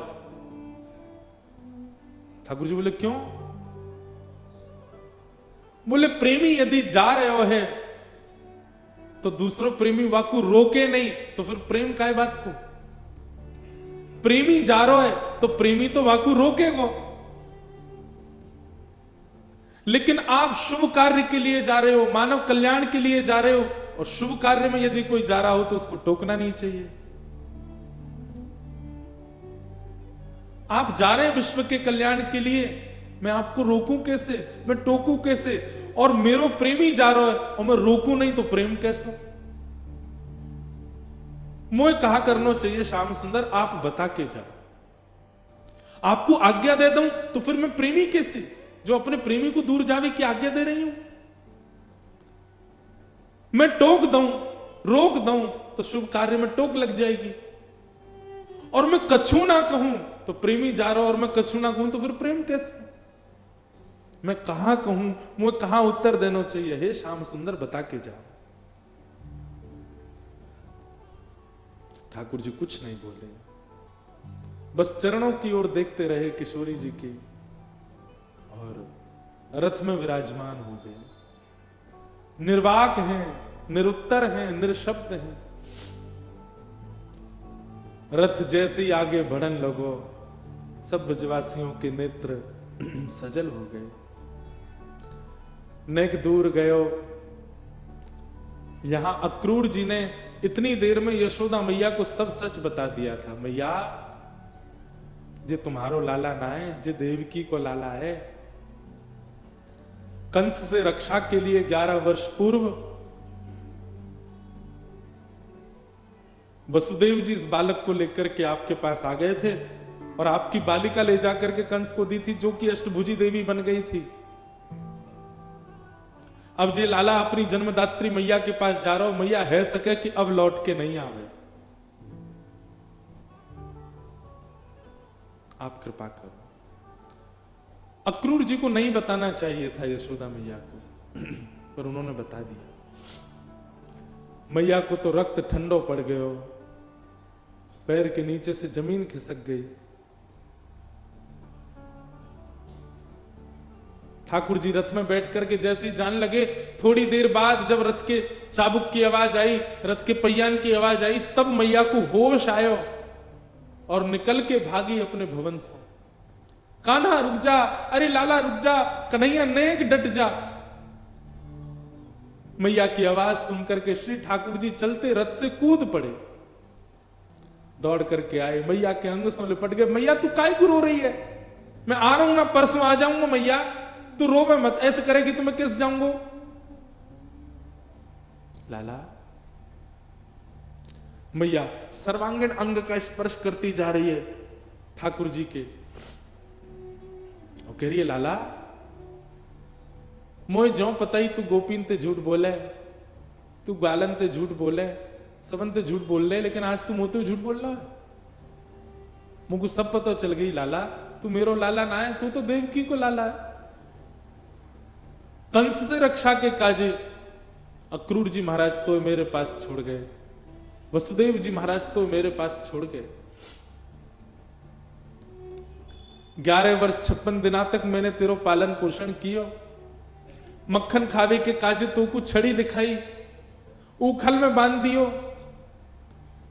ठाकुर जी बोले क्यों? बोले प्रेमी यदि जा रहे हो है तो दूसरों प्रेमी वाकू रोके नहीं, तो फिर प्रेम काय बात को। प्रेमी जा रहा है तो प्रेमी तो वाकू रोकेगो, लेकिन आप शुभ कार्य के लिए जा रहे हो, मानव कल्याण के लिए जा रहे हो, और शुभ कार्य में यदि कोई जा रहा हो तो उसको टोकना नहीं चाहिए। आप जा रहे हैं विश्व के कल्याण के लिए, मैं आपको रोकूं कैसे, मैं टोकूं कैसे? और मेरो प्रेमी जा रहा है और मैं रोकूं नहीं तो प्रेम कैसे? मुझे कहा करना चाहिए श्याम सुंदर आप बता के जाओ, आपको आज्ञा दे दूं तो फिर मैं प्रेमी कैसे, जो अपने प्रेमी को दूर जावे की आज्ञा दे रही हूं? मैं टोक दूं, रोक दूं तो शुभ कार्य में टोक लग जाएगी, और मैं कछु ना कहूं तो प्रेमी जा रहा और मैं कछु ना कहूं तो फिर प्रेम कैसे? मैं कहां कहूं, मुझे कहां उत्तर देना चाहिए? हे श्याम सुंदर बता के जाओ। ठाकुर जी कुछ नहीं बोले, बस चरणों की ओर देखते रहे किशोरी जी की, और रथ में विराजमान हो गए। निर्वाक हैं, निरुत्तर हैं, निरशब्द हैं। रथ जैसे ही आगे बढ़न लगो, सब ब्रजवासियों के नेत्र सजल हो गए। नेक दूर गयो, यहां अक्रूर जी ने इतनी देर में यशोदा मैया को सब सच बता दिया था। मैया जे तुम्हारो लाला ना है, जे देवकी को लाला है। कंस से रक्षा के लिए 11 वर्ष पूर्व वसुदेव जी इस बालक को लेकर के आपके पास आ गए थे, और आपकी बालिका ले जाकर के कंस को दी थी, जो कि अष्टभुजी देवी बन गई थी। अब जे लाला अपनी जन्मदात्री मैया के पास जा रहा हो, मैया है सके कि अब लौट के नहीं आवे, आप कृपा करो। अक्रूर जी को नहीं बताना चाहिए था यशोदा मैया को, पर उन्होंने बता दिया। मैया को तो रक्त ठंडो पड़ गयो, पैर के नीचे से जमीन खिसक गई। ठाकुर जी रथ में बैठ करके जैसे ही जान लगे, थोड़ी देर बाद जब रथ के चाबुक की आवाज आई, रथ के पहियान की आवाज आई, तब मैया को होश आयो और निकल के भागी अपने भवन से। कान्हा रुक जा, अरे लाला रुक जा, कन्हैया नेक डट जा। मैया की आवाज सुनकर के श्री ठाकुर जी चलते रथ से कूद पड़े, दौड़ करके आए, मैया के अंग से लिपट गए। मैया तू काय को रो रही है? मैं आ रहा हूं ना, परसों आ जाऊंगा मैया, तू रोवे मत, ऐसे करेगी तो मैं किस जाऊंगा? लाला, मैया सर्वांगीण अंग का स्पर्श करती जा रही है ठाकुर जी के, और कह रही है लाला मोए जो पता ही तू गोपीन ते झूठ बोले, तू गालन ते झूठ बोले, सबन ते झूठ बोल ले, लेकिन आज तू मोते झूठ बोल रहा है। मुझको सब पता चल गई लाला, तू मेरो लाला ना है, तू तो देवकी को लाला है। कंस से रक्षा के काजे अक्रूर जी महाराज तो मेरे पास छोड़ गए, वसुदेव जी महाराज तो मेरे पास छोड़ गए। 11 वर्ष 56 दिना तक मैंने तेरो पालन पोषण कियो, मक्खन खावे के काजे तो को छड़ी दिखाई, उखल में बांध दियो,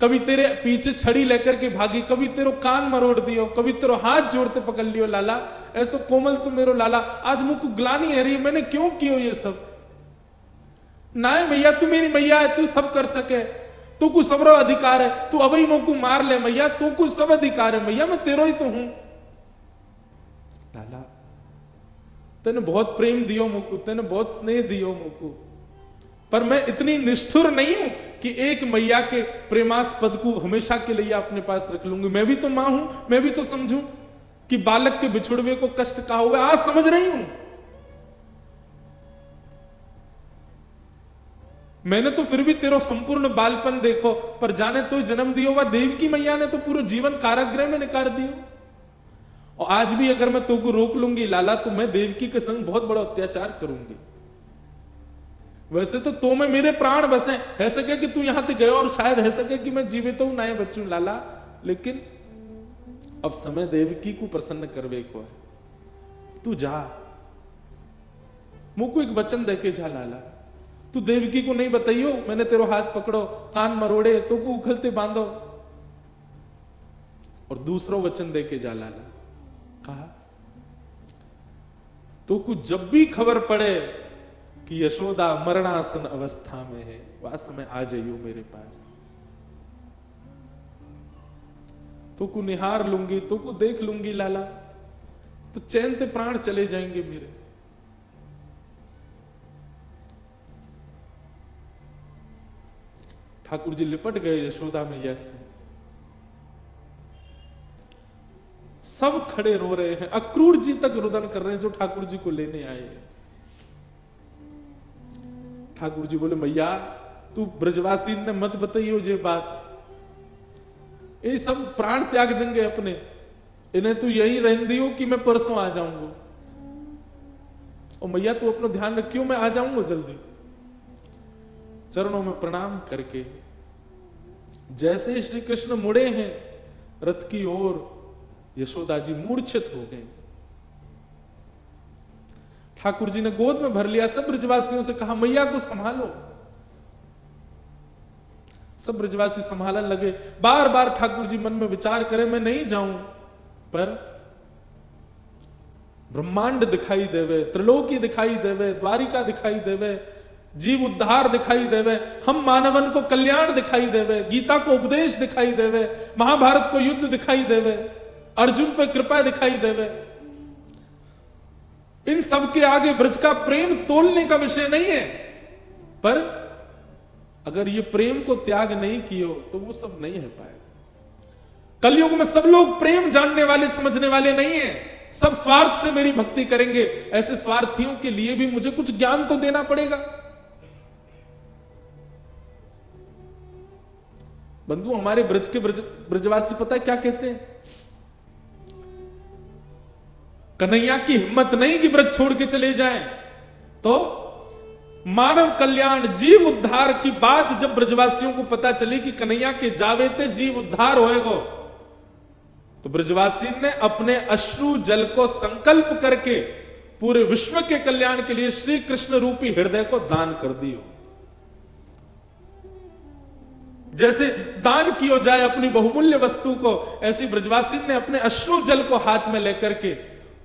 कभी तेरे पीछे छड़ी लेकर के भागी, कभी तेरो कान मरोड़ दियो, कभी तेरो हाथ जोड़ते पकड़ लियो लाला, ऐसो कोमल से मेरो लाला। आज मुझको ग्लानी है रही, मैंने क्यों कियो ये सब? ना मैया तू मेरी मैया है, तू सब कर सके, तू को सबरो अधिकार है, तू अभी मुझको मार ले मैया, तू को सब अधिकार है मैया, मैं तेरो ही तो हूं। लाला तेने बहुत प्रेम दियो मुझको, तेने बहुत स्नेह दियो मुझको, पर मैं इतनी निष्ठुर नहीं हूं कि एक मैया के प्रेमास्पद को हमेशा के लिए अपने पास रख लूंगी। मैं भी तो मां हूं, मैं भी तो समझूं कि बालक के बिछुड़वे को कष्ट कहा हुआ, आज समझ रही हूं। मैंने तो फिर भी तेरो संपूर्ण बालपन देखो, पर जाने तो जन्म दियो वह देवकी मैया ने तो पूरा जीवन कारागृह में निकाल दियो। और आज भी अगर मैं तो को रोक लूंगी लाला, तो मैं देवकी के संग बहुत बड़ा अत्याचार करूंगी। वैसे तो में मेरे प्राण बसे, है सके कि तू यहां तक गयो, और शायद है सके कि मैं जीवित हूं ना बच्चू लाला, लेकिन अब समय देवकी को प्रसन्न करवे को है। तू जा, मुझको एक वचन देके जा लाला, तू देवकी को नहीं बताइयो मैंने तेरो हाथ पकड़ो, कान मरोड़े, तो को उखलते बांधो, और दूसरो वचन देके जा लाला। कहा तो कुछ जब भी खबर पड़े कि यशोदा मरणासन अवस्था में है, वास में आ जाइयो मेरे पास, तो को निहार लूंगी, तो को देख लूंगी लाला, तो चैन से प्राण चले जाएंगे मेरे। ठाकुर जी लिपट गए यशोदा मैया से, सब खड़े रो रहे हैं, अक्रूर जी तक रुदन कर रहे हैं जो ठाकुर जी को लेने आए हैं। ठाकुर जी बोले मैया तू ब्रजवासी ने मत बताइयो जे बात, ये सब प्राण त्याग देंगे अपने, इन्हें तू यही रहने दियो कि मैं परसों आ जाऊंगा। और मैया तू अपना ध्यान रखियो, मैं आ जाऊंगा जल्दी। चरणों में प्रणाम करके जैसे श्री कृष्ण मुड़े हैं रथ की ओर, यशोदा जी मूर्छित हो गए। ठाकुर जी ने गोद में भर लिया, सब ब्रजवासियों से कहा मैया को संभालो। सब ब्रजवासी संभालने लगे। बार बार ठाकुर जी मन में विचार करें मैं नहीं जाऊं, पर ब्रह्मांड दिखाई देवे, त्रिलोकी दिखाई देवे, द्वारिका दिखाई देवे, जीव उद्धार दिखाई देवे, हम मानवन को कल्याण दिखाई देवे, गीता को उपदेश दिखाई देवे, महाभारत को युद्ध दिखाई देवे, अर्जुन पे कृपा दिखाई देवे। इन सब के आगे ब्रज का प्रेम तोलने का विषय नहीं है, पर अगर ये प्रेम को त्याग नहीं कियो तो वो सब नहीं है पाएगा। कलयुग में सब लोग प्रेम जानने वाले समझने वाले नहीं है, सब स्वार्थ से मेरी भक्ति करेंगे। ऐसे स्वार्थियों के लिए भी मुझे कुछ ज्ञान तो देना पड़ेगा। बंधु हमारे ब्रज के ब्रजवासी पता है क्या कहते हैं? कन्हैया की हिम्मत नहीं कि ब्रज छोड़ के चले जाएं, तो मानव कल्याण जीव उद्धार की बात जब ब्रजवासियों को पता चली कि कन्हैया के जावे ते जीव उद्धार होएगो, तो ब्रजवासी ने अपने अश्रु जल को संकल्प करके पूरे विश्व के कल्याण के लिए श्री कृष्ण रूपी हृदय को दान कर दियो। जैसे दान किया जाए अपनी बहुमूल्य वस्तु को, ऐसी ब्रजवासी ने अपने अश्रु जल को हाथ में लेकर के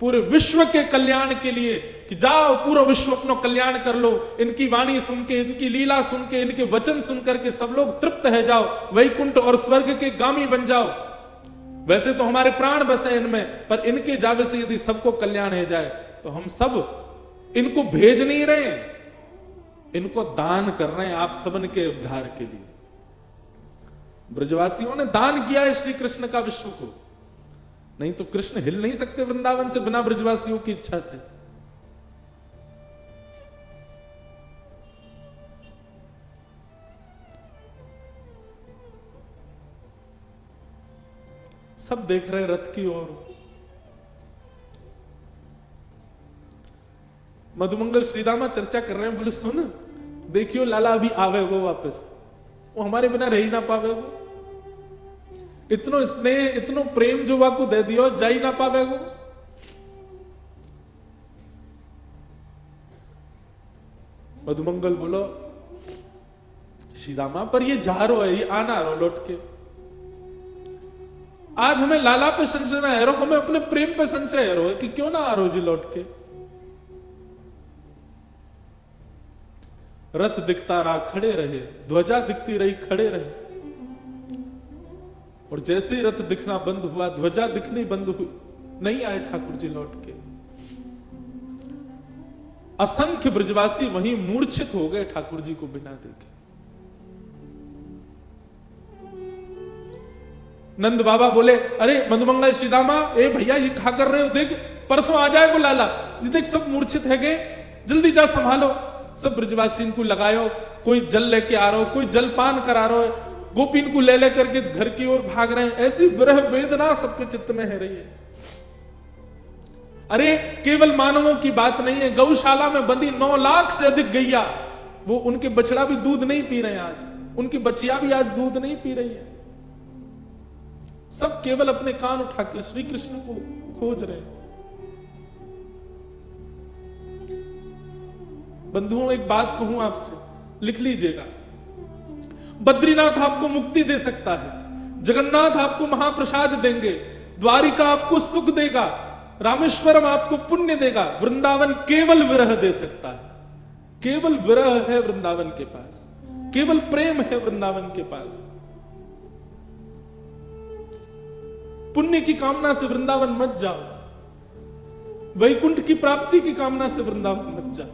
पूरे विश्व के कल्याण के लिए कि जाओ पूरा विश्व अपना कल्याण कर लो, इनकी वाणी सुन के, इनकी लीला सुन के, इनके वचन सुन करके सब लोग तृप्त है जाओ, वैकुंठ और स्वर्ग के गामी बन जाओ। वैसे तो हमारे प्राण बसे इनमें, पर इनके जावे से यदि सबको कल्याण है जाए तो हम सब इनको भेज नहीं रहे, इनको दान कर रहे हैं आप सबन के उद्धार के लिए। ब्रजवासियों ने दान किया है श्री कृष्ण का विश्व को, नहीं तो कृष्ण हिल नहीं सकते वृंदावन से बिना ब्रजवासियों की इच्छा से। सब देख रहे रथ की ओर। मधुमंगल श्रीदामा चर्चा कर रहे हैं, बोले सुन देखियो लाला अभी आवेगो वापस, वो हमारे बिना रह ही ना पावेगो, इतनो स्नेह इतनो प्रेम जो वाकू दे दियो जा ही ना पावेगो। मधुमंगल बोलो श्रीदामा पर ये जा रो है, ये आना रो लौट के। आज हमें लाला पे संशय ना है रो, हमें अपने प्रेम पे संशय है रो कि क्यों ना आ रो जी लौट के। रथ दिखता रहा खड़े रहे, ध्वजा दिखती रही खड़े रहे, और जैसे ही रथ दिखना बंद हुआ, ध्वजा दिखनी बंद हुई, नहीं आए ठाकुर जी लौट के। असंख्य ब्रजवासी वहीं मूर्छित हो गए ठाकुर जी को बिना देखे। नंद बाबा बोले अरे मधुमंगल श्रीदामा, ए भैया ये क्या कर रहे हो, देख परसों आ जाएगो लाला जी, देख सब मूर्छित है गए, जल्दी जा संभालो। सब ब्रजवासी इनको लगायो, कोई जल लेके आ रहा हो, कोई जलपान करा रहा हो, गोपीन को ले लेकर के घर की ओर भाग रहे हैं। ऐसी विरह वेदना सबके चित्त में है रही है। अरे केवल मानवों की बात नहीं है, गौशाला में बंदी 9 लाख से अधिक गैया, वो उनके बछड़ा भी दूध नहीं पी रहे हैं आज, उनकी बचिया भी आज दूध नहीं पी रही है। सब केवल अपने कान उठा के श्री कृष्ण को खोज रहे हैं। बंधुओं एक बात कहूं आपसे, लिख लीजिएगा, बद्रीनाथ आपको मुक्ति दे सकता है, जगन्नाथ आपको महाप्रसाद देंगे, द्वारिका आपको सुख देगा, रामेश्वरम आपको पुण्य देगा, वृंदावन केवल विरह दे सकता है। केवल विरह है वृंदावन के पास, केवल प्रेम है वृंदावन के पास। पुण्य की कामना से वृंदावन मत जाओ, वैकुंठ की प्राप्ति की कामना से वृंदावन मत जाओ।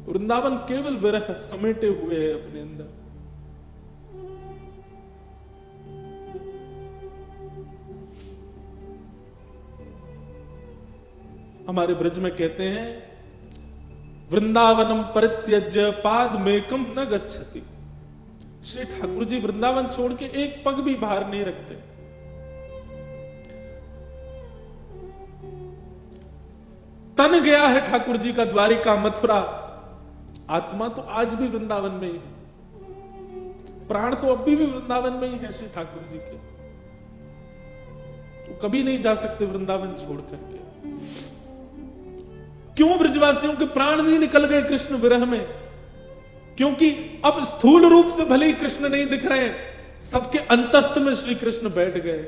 वृंदावन केवल विरह समेटे हुए है अपने अंदर। हमारे ब्रज में कहते हैं, वृंदावनम परित्यज्य पादमेकम न गच्छति। श्री ठाकुर जी वृंदावन छोड़ के एक पग भी बाहर नहीं रखते। तन गया है ठाकुर जी का द्वारिका मथुरा, आत्मा तो आज भी वृंदावन में ही है, प्राण तो अभी भी वृंदावन में ही है श्री ठाकुर जी के। तो कभी नहीं जा सकते वृंदावन छोड़ करके। क्यों ब्रजवासियों के प्राण नहीं निकल गए कृष्ण विरह में? क्योंकि अब स्थूल रूप से भले ही कृष्ण नहीं दिख रहे हैं, सबके अंतस्थ में श्री कृष्ण बैठ गए।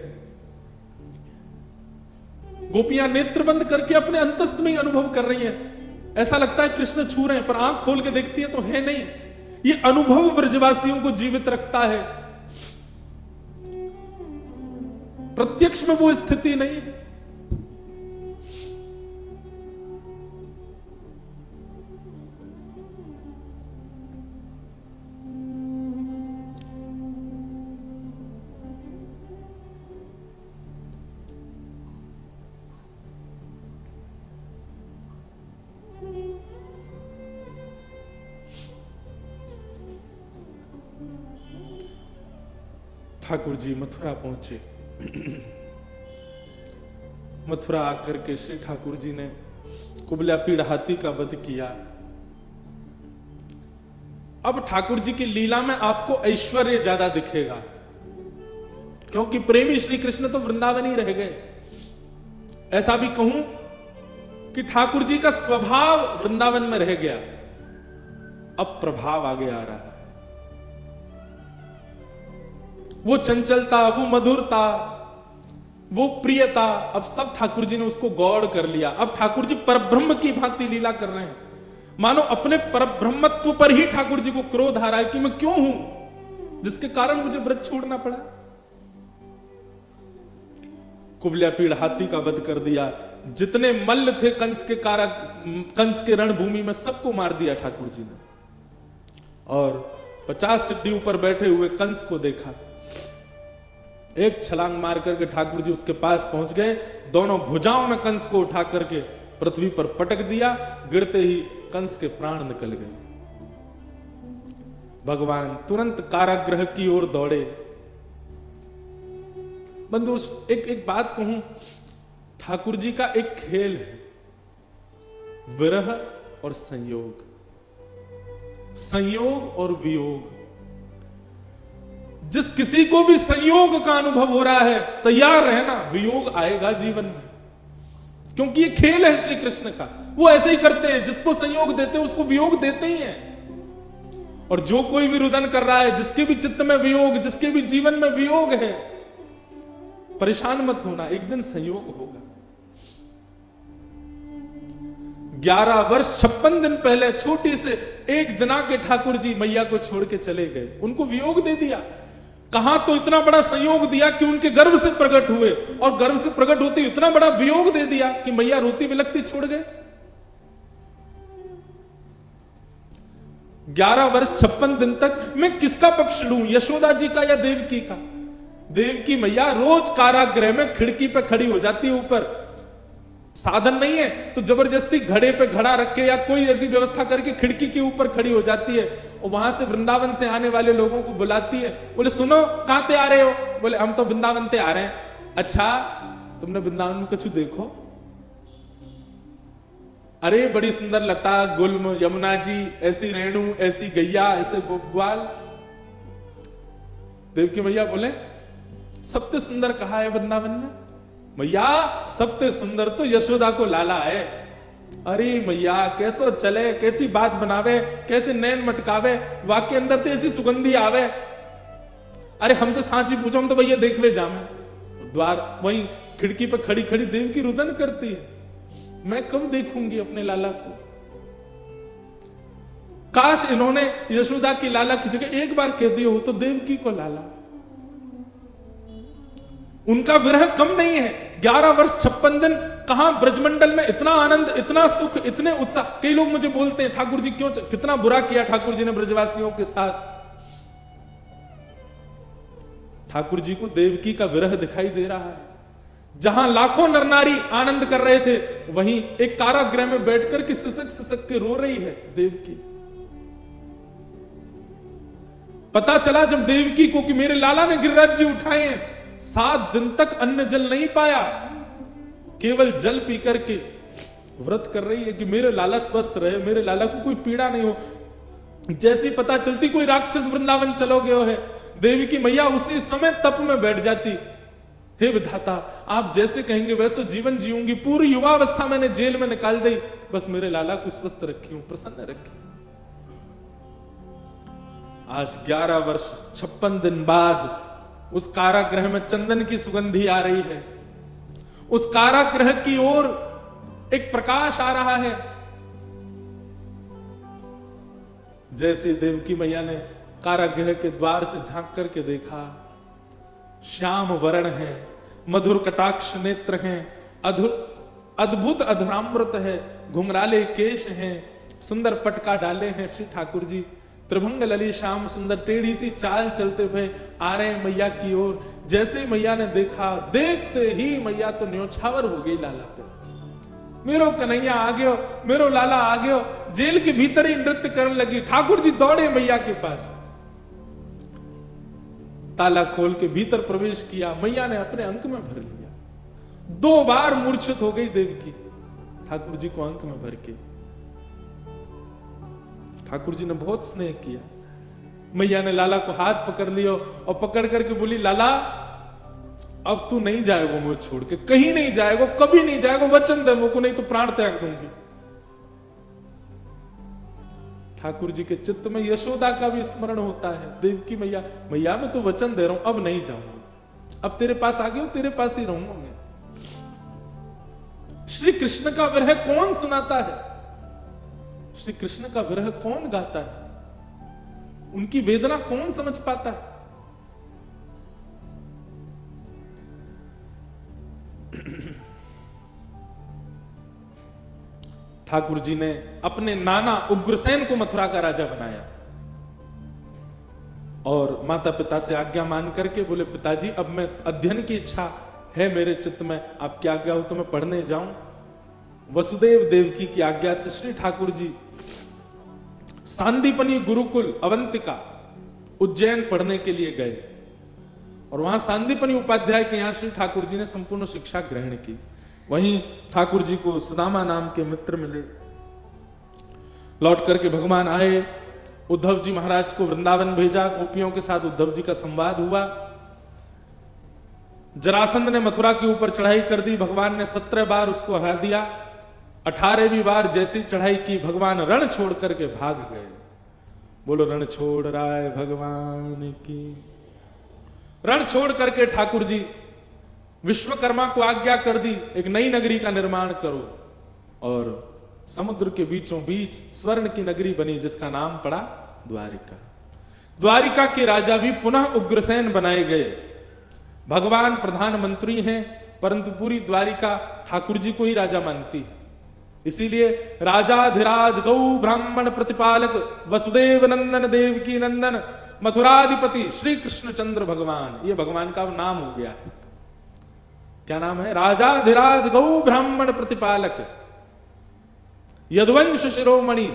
गोपियां नेत्र बंद करके अपने अंतस्थ में ही अनुभव कर रही हैं। ऐसा लगता है कृष्ण छू रहे हैं, पर आंख खोल के देखती है तो है नहीं। ये अनुभव ब्रजवासियों को जीवित रखता है, प्रत्यक्ष में वो स्थिति नहीं है। ठाकुर जी मथुरा पहुंचे। मथुरा आकर के श्री ठाकुर जी ने कुबला पीड़ हाथी का वध किया। अब ठाकुर जी की लीला में आपको ऐश्वर्य ज्यादा दिखेगा, क्योंकि प्रेमी श्री कृष्ण तो वृंदावन ही रह गए। ऐसा भी कहूं कि ठाकुर जी का स्वभाव वृंदावन में रह गया, अब प्रभाव आगे आ रहा है। वो चंचलता, वो मधुरता, वो प्रियता, अब सब ठाकुर जी ने उसको गौड़ कर लिया। अब ठाकुर जी परब्रह्म की भांति लीला कर रहे हैं, मानो अपने परब्रह्मत्व पर ही ठाकुर जी को क्रोध आ रहा है कि मैं क्यों हूं, जिसके कारण मुझे व्रत छोड़ना पड़ा। कुबला पीड़ हाथी का वध कर दिया। जितने मल्ल थे कंस के कंस के रणभूमि में, सबको मार दिया ठाकुर जी ने। और 50 सिद्धि ऊपर बैठे हुए कंस को देखा। एक छलांग मार करके ठाकुर जी उसके पास पहुंच गए, दोनों भुजाओं में कंस को उठा करके पृथ्वी पर पटक दिया। गिरते ही कंस के प्राण निकल गए। भगवान तुरंत कारागृह की ओर दौड़े। बंधु, एक बात कहूं, ठाकुर जी का एक खेल है, विरह और संयोग, संयोग और वियोग। जिस किसी को भी संयोग का अनुभव हो रहा है, तैयार रहना, वियोग आएगा जीवन में, क्योंकि ये खेल है श्री कृष्ण का। वो ऐसे ही करते हैं, जिसको संयोग देते हैं उसको वियोग देते ही हैं। और जो कोई भी रुदन कर रहा है, जिसके भी चित्त में वियोग, जिसके भी जीवन में वियोग है, परेशान मत होना, एक दिन संयोग होगा। 11 वर्ष 56 दिन पहले छोटे से एक दिना के ठाकुर जी मैया को छोड़ के चले गए, उनको वियोग दे दिया। कहां तो इतना बड़ा संयोग दिया कि उनके गर्भ से प्रकट हुए, और गर्भ से प्रकट होते इतना बड़ा वियोग दे दिया कि मैया रोती विलखती छोड़ गए। 11 वर्ष 56 दिन तक मैं किसका पक्ष लूं, यशोदा जी का या देवकी का? देवकी मैया रोज कारागृह में खिड़की पे खड़ी हो जाती है, ऊपर साधन नहीं है तो जबरदस्ती घड़े पे घड़ा रख के या कोई ऐसी व्यवस्था करके खिड़की के ऊपर खड़ी हो जाती है, और वहां से वृंदावन से आने वाले लोगों को बुलाती है। बोले सुनो, कहां ते आ रहे हो? बोले हम तो वृंदावन ते आ रहे हैं। अच्छा, तुमने वृंदावन में कुछ देखो? अरे बड़ी सुंदर लता, गुल्म, यमुना जी, ऐसी रेणु, ऐसी गैया, ऐसे गोपग्वाल। देवकी मैया बोले सबसे सुंदर कहा है वृंदावन में? मैया सबसे सुंदर तो यशोदा को लाला है। अरे मैया कैसे चले, कैसी बात बनावे, कैसे नैन मटकावे, वाके अंदर तो ऐसी सुगंधी आवे। अरे हम तो सांची पूछो, हम तो भैया देखवे जामे। द्वार वहीं खिड़की पर खड़ी खड़ी देवकी रुदन करती है, मैं कब देखूंगी अपने लाला को। काश इन्होंने यशोदा की लाला की जगह एक बार कह दिया हो तो देवकी को लाला। उनका विरह कम नहीं है। 11 वर्ष 56 दिन कहां ब्रजमंडल में इतना आनंद, इतना सुख, इतने उत्साह। कई लोग मुझे बोलते हैं ठाकुर जी क्यों, कितना बुरा किया ठाकुर जी ने ब्रजवासियों के साथ। ठाकुर जी को देवकी का विरह दिखाई दे रहा है। जहां लाखों नर नारी आनंद कर रहे थे, वहीं एक कारागृह में बैठकर के सिसक सिसक के रो रही है देवकी। पता चला जब देवकी को कि मेरे लाला ने गिरिराज जी उठाए हैं, 7 दिन तक अन्न जल नहीं पाया, केवल जल पी करके व्रत कर रही है कि मेरे लाला स्वस्थ रहे, मेरे लाला को कोई पीड़ा नहीं हो। जैसी पता चलती कोई राक्षस वृंदावन चलो गयो है, देवी की मैया उसी समय तप में बैठ जाती। हे विधाता, आप जैसे कहेंगे वैसे जीवन जीऊंगी, पूरी युवावस्था मैंने जेल में निकाल दी, बस मेरे लाला को स्वस्थ रखी हूं, प्रसन्न रखी। आज 11 वर्ष 56 दिन बाद उस कारागृह में चंदन की सुगंधी आ रही है। उस कारागृह की ओर एक प्रकाश आ रहा है। जैसे देवकी मैया ने कारागृह के द्वार से झांक करके देखा, श्याम वर्ण है, मधुर कटाक्ष नेत्र हैं, अद्भुत अधरामृत है, घुंघराले केश हैं, सुंदर पटका डाले हैं श्री ठाकुर जी, त्रिभंग लली श्याम सुंदर, टेढ़ी सी चाल चलते हुए आ रहे हैं मैया की ओर। जैसे मैया ने देखा, देखते ही मैया तो न्योछावर हो गई लाला पे। मेरो कन्हैया आ गयो, मेरो लाला आ गयो। जेल के भीतर ही नृत्य करने लगी। ठाकुर जी दौड़े मैया के पास, ताला खोल के भीतर प्रवेश किया, मैया ने अपने अंक में भर लिया। 2 बार मूर्छित हो गई देवकी, ठाकुर जी को अंक में भर के। ठाकुर जी ने बहुत स्नेह किया। मैया ने लाला को हाथ पकड़ लिया और पकड़ करके बोली, लाला अब तू नहीं जाएगा मुझे छोड़ के, कहीं नहीं जाएगा, कभी नहीं जाएगा, वचन दे मुझको, नहीं तो प्राण त्याग दूंगी। ठाकुर जी के चित्त में यशोदा का भी स्मरण होता है। देवकी मैया, मैया मैं तो वचन दे रहा हूं, अब नहीं जाऊंगा, अब तेरे पास आ गया, तेरे पास ही रहूंगा मैं। श्री कृष्ण का विरह कौन सुनाता है? श्री कृष्ण का विरह कौन गाता है? उनकी वेदना कौन समझ पाता है? ठाकुर जी ने अपने नाना उग्रसेन को मथुरा का राजा बनाया और माता पिता से आज्ञा मान करके बोले, पिताजी अब मैं अध्ययन की इच्छा है मेरे चित्त में, आपकी आज्ञा हो तो मैं पढ़ने जाऊं। वसुदेव देवकी की आज्ञा से श्री ठाकुर जी सांदीपनी गुरुकुल अवंतिका उज्जैन पढ़ने के लिए गए और वहां सांदीपनी उपाध्याय के यहां श्री ठाकुर जी ने संपूर्ण शिक्षा ग्रहण की। वहीं ठाकुर जी को सुदामा नाम के मित्र मिले। लौट करके भगवान आए, उद्धव जी महाराज को वृंदावन भेजा, गोपियों के साथ उद्धव जी का संवाद हुआ। जरासंध ने मथुरा के ऊपर चढ़ाई कर दी, भगवान ने 17 बार उसको हरा दिया। 18वीं बार जैसी चढ़ाई की, भगवान रण छोड़ करके भाग गए। बोलो रण छोड़ राय भगवान की। रण छोड़ करके ठाकुर जी विश्वकर्मा को आज्ञा कर दी, एक नई नगरी का निर्माण करो, और समुद्र के बीचों बीच स्वर्ण की नगरी बनी जिसका नाम पड़ा द्वारिका। द्वारिका के राजा भी पुनः उग्रसेन बनाए गए। भगवान प्रधानमंत्री हैं, परंतु पूरी द्वारिका ठाकुर जी को ही राजा मानती है। इसीलिए राजाधिराज गौ ब्राह्मण प्रतिपालक वसुदेव नंदन देवकी नंदन मथुराधिपति श्री कृष्णचंद्र भगवान, ये भगवान का नाम हो गया है। क्या नाम है? राजाधिराज गौ ब्राह्मण प्रतिपालक यदुवंश शिरोमणि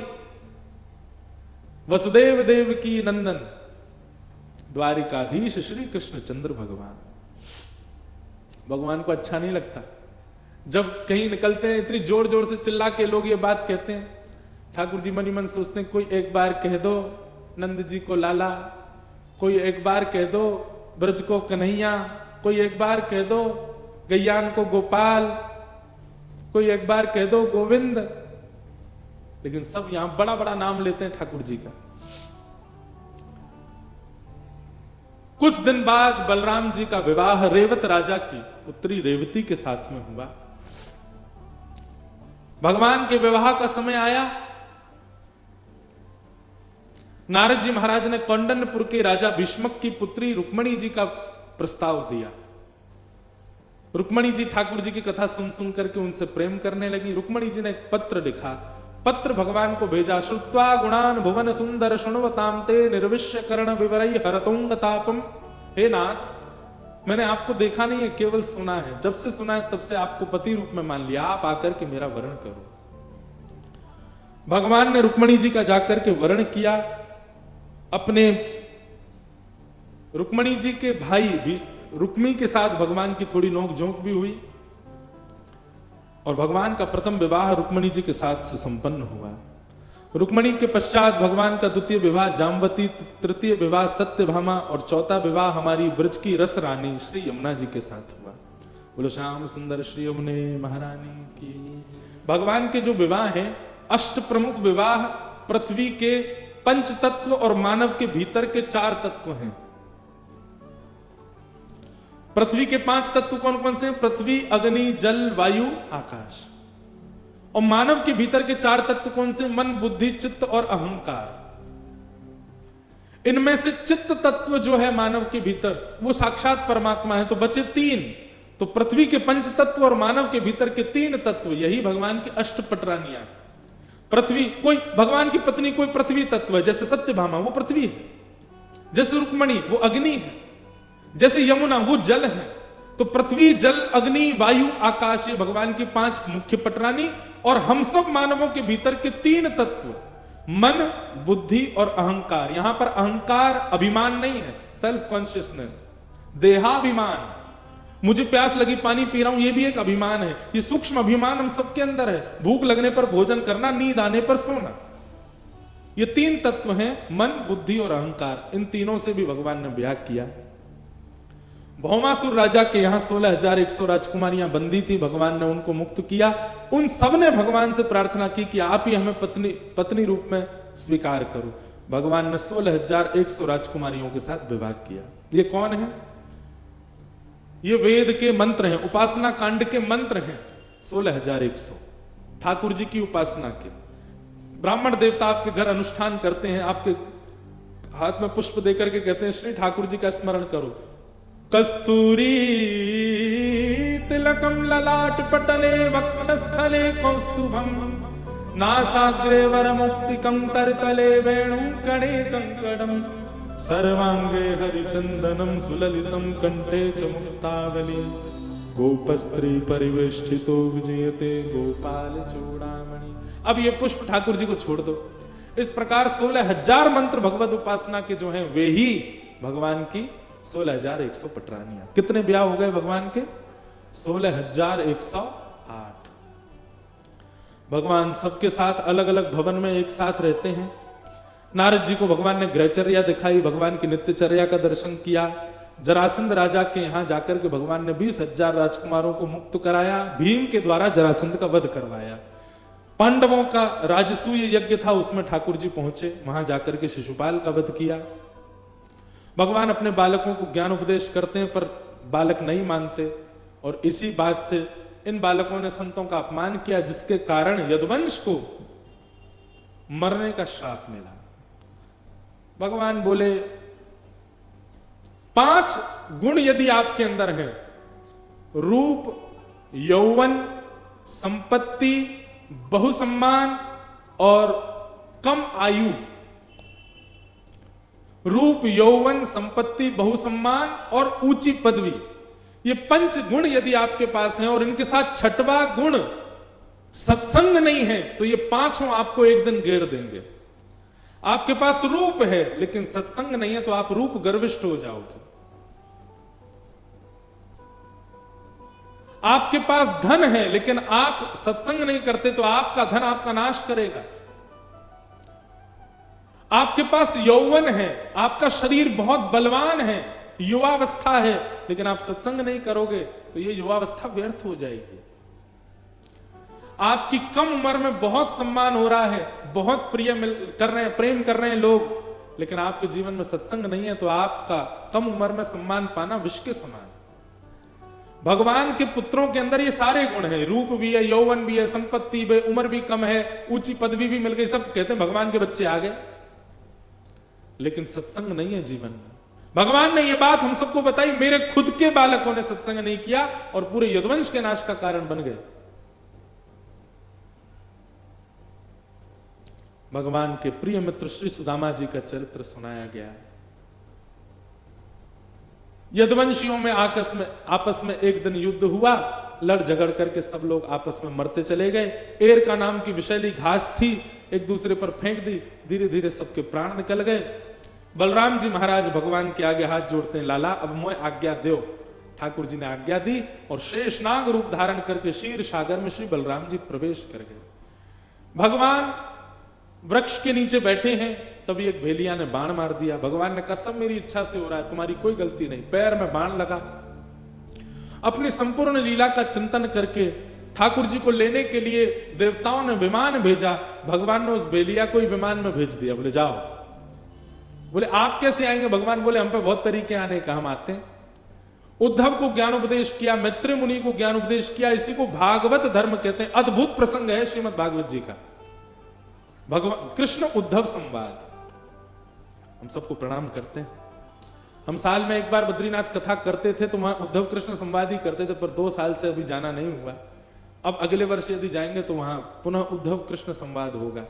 वसुदेव देवकी नंदन द्वारिकाधीश श्री कृष्णचंद्र भगवान। भगवान को अच्छा नहीं लगता जब कहीं निकलते हैं, इतनी जोर जोर से चिल्ला के लोग ये बात कहते हैं। ठाकुर जी मनी मन सोचते हैं, कोई एक बार कह दो नंद जी को लाला, कोई एक बार कह दो ब्रज को कन्हैया, कोई एक बार कह दो गैयान को गोपाल, कोई एक बार कह दो गोविंद। लेकिन सब यहां बड़ा बड़ा नाम लेते हैं ठाकुर जी का। कुछ दिन बाद बलराम जी का विवाह रेवत राजा की पुत्री रेवती के साथ में हुआ। भगवान के विवाह का समय आया। नारद जी महाराज ने कौंडन्यपुर के राजा भीष्मक की पुत्री रुक्मणी जी का प्रस्ताव दिया। रुक्मणी जी ठाकुर जी की कथा सुन सुन करके उनसे प्रेम करने लगी। रुक्मणी जी ने एक पत्र लिखा, पत्र भगवान को भेजा। श्रुत्वा गुणान भुवन सुंदर शुण्वताम ते निर्विश्य कर्ण विवरई हरतोंग तापम। हे नाथ, मैंने आपको देखा नहीं है, केवल सुना है। जब से सुना है तब से आपको पति रूप में मान लिया। आप आकर के मेरा वर्ण करो। भगवान ने रुक्मणी जी का जाकर के वर्ण किया। अपने रुक्मणी जी के भाई भी रुक्मी के साथ भगवान की थोड़ी नोक झोंक भी हुई और भगवान का प्रथम विवाह रुक्मणी जी के साथ से संपन्न हुआ। रुक्मणी के पश्चात भगवान का द्वितीय विवाह जामवती, तृतीय विवाह सत्यभामा और चौथा विवाह हमारी ब्रज की रस रानी श्री यमुना जी के साथ हुआ। बोलो श्याम सुंदर श्री यमुने महारानी की। भगवान के जो विवाह हैं, अष्ट प्रमुख विवाह पृथ्वी के पंच तत्व और मानव के भीतर के 4 तत्व हैं। पृथ्वी के 5 तत्व कौन कौन से हैं? पृथ्वी, अग्नि, जल, वायु, आकाश। और मानव के भीतर के 4 तत्व कौन से? मन, बुद्धि, चित्त और अहंकार। इनमें से चित्त तत्व जो है मानव के भीतर, वो साक्षात परमात्मा है। तो बचे 3। तो पृथ्वी के पंच तत्व और मानव के भीतर के 3 तत्व, यही भगवान की अष्टपटरानियां। पृथ्वी, कोई भगवान की पत्नी कोई पृथ्वी तत्व है, जैसे सत्यभामा वो पृथ्वी है, जैसे रुक्मणी वो अग्नि है, जैसे यमुना वो जल है। तो पृथ्वी, जल, अग्नि, वायु, आकाश, ये भगवान की 5 मुख्य पटरानी। और हम सब मानवों के भीतर के 3 तत्व, मन, बुद्धि और अहंकार। यहां पर अहंकार अभिमान नहीं है, सेल्फ कॉन्शियसनेस, देहाभिमान। मुझे प्यास लगी, पानी पी रहा हूं, ये भी एक अभिमान है। ये सूक्ष्म अभिमान हम सबके अंदर है। भूख लगने पर भोजन करना, नींद आने पर सोना। ये 3 तत्व हैं, मन, बुद्धि और अहंकार। इन तीनों से भी भगवान ने ब्याह किया। भौमासुर राजा के यहां 16,100 राजकुमारियां बंदी थी। भगवान ने उनको मुक्त किया। उन सब ने भगवान से प्रार्थना की कि आप ही हमें पत्नी रूप में स्वीकार करो। भगवान ने 16,100 राजकुमारियों के साथ विवाह किया। ये कौन है? ये वेद के मंत्र हैं, उपासना कांड के मंत्र हैं। 16,100 ठाकुर जी की उपासना के। ब्राह्मण देवता आपके घर अनुष्ठान करते हैं, आपके हाथ में पुष्प देकर के कहते हैं श्री ठाकुर जी का स्मरण करो। कस्तूरी तिलकम ललाट पटले वक्षस्थले कौस्तुभम नासाग्रे वरमुक्तिकं तरतले वेणुकणे कंकड़म सर्वांगे हरिचंदनम सुललितम कंठे च मुक्तावली गोपस्त्री परिवेष्टितो विजयते गोपाल चूड़ामणि। अब ये पुष्प ठाकुर जी को छोड़ दो। इस प्रकार 16,000 मंत्र भगवत उपासना के जो हैं वे ही भगवान की 16,100 पटरानियां। कितने ब्याह हो गए भगवान के? 16,108। भगवान सबके साथ अलग अलग भवन में एक साथ रहते हैं। नारद जी को भगवान ने गृहचर्या दिखाई, भगवान की नित्यचर्या का दर्शन किया। जरासंध राजा के यहां जाकर के भगवान ने 20,000 राजकुमारों को मुक्त कराया। भीम के द्वारा जरासंध का वध करवाया। पांडवों का राजसूय यज्ञ था, उसमें ठाकुर जी पहुंचे, वहां जाकर के शिशुपाल का वध किया। भगवान अपने बालकों को ज्ञान उपदेश करते हैं पर बालक नहीं मानते और इसी बात से इन बालकों ने संतों का अपमान किया, जिसके कारण यदुवंश को मरने का श्राप मिला। भगवान बोले 5 गुण यदि आपके अंदर है, रूप, यौवन, संपत्ति, बहुसम्मान और कम आयु। रूप, यौवन, संपत्ति, बहुसम्मान और ऊंची पदवी, ये 5 गुण यदि आपके पास हैं और इनके साथ 6वां गुण सत्संग नहीं है तो ये 5 आपको एक दिन घेर देंगे। आपके पास रूप है लेकिन सत्संग नहीं है तो आप रूप गर्विष्ठ हो जाओगे। आपके पास धन है लेकिन आप सत्संग नहीं करते तो आपका धन आपका नाश करेगा। आपके पास यौवन है, आपका शरीर बहुत बलवान है, युवावस्था है, लेकिन आप सत्संग नहीं करोगे तो ये युवावस्था व्यर्थ हो जाएगी। आपकी कम उम्र में बहुत सम्मान हो रहा है, बहुत प्रेम कर रहे हैं लोग, लेकिन आपके जीवन में सत्संग नहीं है तो आपका कम उम्र में सम्मान पाना विष के समान। भगवान के पुत्रों के अंदर ये सारे गुण हैं, रूप भी है, यौवन भी है, संपत्ति भी, उम्र भी कम है, ऊंची पदवी भी मिल गई, सब कहते हैं भगवान के बच्चे आ गए, लेकिन सत्संग नहीं है जीवन में। भगवान ने ये बात हम सबको बताई, मेरे खुद के बालकों ने सत्संग नहीं किया और पूरे यदुवंश के नाश का कारण बन गए। भगवान के प्रिय मित्र श्री सुदामा जी का चरित्र सुनाया गया। यदुवंशियों में आपस में एक दिन युद्ध हुआ, लड़ झगड़ करके सब लोग आपस में मरते चले गए। एर का नाम की विषैली घास थी, एक दूसरे पर फेंक दी, धीरे धीरे सबके प्राण निकल गए। बलराम जी महाराज भगवान के आगे हाथ जोड़ते हैं, लाला अब मोय आज्ञा दो। ठाकुर जी ने आज्ञा दी और शेषनाग रूप धारण करके क्षीर सागर में श्री बलराम जी प्रवेश कर गए। भगवान वृक्ष के नीचे बैठे हैं, तभी एक भेलिया ने बाण मार दिया। भगवान ने कहा सब मेरी इच्छा से हो रहा है, तुम्हारी कोई गलती नहीं। पैर में बाण लगा। अपनी संपूर्ण लीला का चिंतन करके ठाकुर जी को लेने के लिए देवताओं ने विमान भेजा। भगवान ने उस भेलिया को ही विमान में भेज दिया। बोले जाओ। बोले आप कैसे आएंगे? भगवान बोले हम पे बहुत तरीके आने का, हम आते हैं। उद्धव को ज्ञानोपदेश किया, मैत्री मुनि को ज्ञानोपदेश किया। इसी को भागवत धर्म कहते हैं। अद्भुत प्रसंग है श्रीमद् भागवत जी का, भगवान कृष्ण उद्धव संवाद। हम सबको प्रणाम करते हैं। हम साल में एक बार बद्रीनाथ कथा करते थे तो वहां उद्धव कृष्ण संवाद ही करते थे, पर 2 साल से अभी जाना नहीं हुआ। अब अगले वर्ष यदि जाएंगे तो वहां पुनः उद्धव कृष्ण संवाद होगा।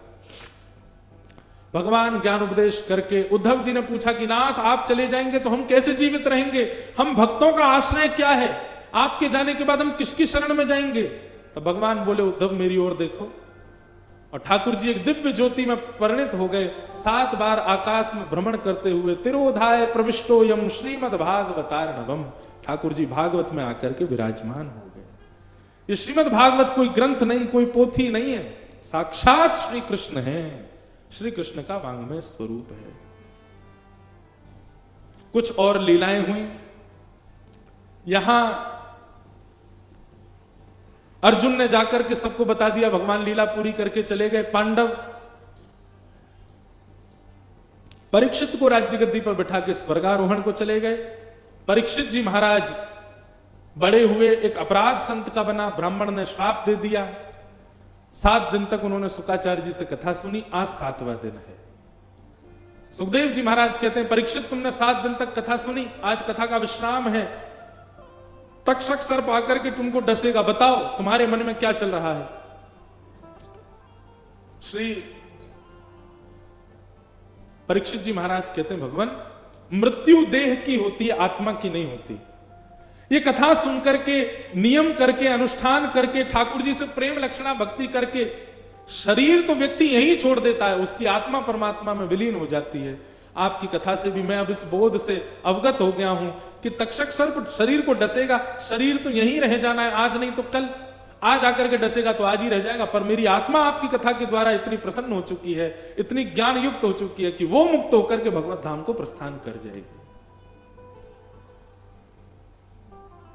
भगवान ज्ञान उपदेश करके उद्धव जी ने पूछा कि नाथ आप चले जाएंगे तो हम कैसे जीवित रहेंगे? हम भक्तों का आश्रय क्या है? आपके जाने के बाद हम किसकी शरण में जाएंगे? तो भगवान बोले उद्धव मेरी ओर देखो। और ठाकुर जी एक दिव्य ज्योति में परिणित हो गए। 7 बार आकाश में भ्रमण करते हुए तिरोधाय प्रविष्टो यम श्रीमद् भागवतार्णवम, ठाकुर जी भागवत में आकर के विराजमान हो गए। ये श्रीमद् भागवत कोई ग्रंथ नहीं, कोई पोथी नहीं है, साक्षात श्री कृष्ण है। श्री कृष्ण का वांग्मय स्वरूप है। कुछ और लीलाएं हुई। यहां अर्जुन ने जाकर के सबको बता दिया, भगवान लीला पूरी करके चले गए। पांडव परीक्षित को राज्य गद्दी पर बिठा के स्वर्गारोहण को चले गए। परीक्षित जी महाराज बड़े हुए, एक अपराध संत का बना, ब्राह्मण ने श्राप दे दिया। 7 दिन तक उन्होंने शुकाचार्य जी से कथा सुनी। आज 7वां दिन है। सुखदेव जी महाराज कहते हैं परीक्षित तुमने 7 दिन तक कथा सुनी, आज कथा का विश्राम है। तक्षक सर्प आकर के तुमको डसेगा, बताओ तुम्हारे मन में क्या चल रहा है? श्री परीक्षित जी महाराज कहते हैं भगवान मृत्यु देह की होती है, आत्मा की नहीं होती। ये कथा सुन करके, नियम करके, अनुष्ठान करके, ठाकुर जी से प्रेम लक्षणा भक्ति करके शरीर तो व्यक्ति यही छोड़ देता है, उसकी आत्मा परमात्मा में विलीन हो जाती है। आपकी कथा से भी मैं अब इस बोध से अवगत हो गया हूं कि तक्षक सर्प शरीर को डसेगा, शरीर तो यहीं रह जाना है, आज नहीं तो कल। आज आकर के डसेगा तो आज ही रह जाएगा, पर मेरी आत्मा आपकी कथा के द्वारा इतनी प्रसन्न हो चुकी है, इतनी ज्ञान युक्त हो चुकी है कि वो मुक्त होकर के भगवत धाम को प्रस्थान कर जाएगी।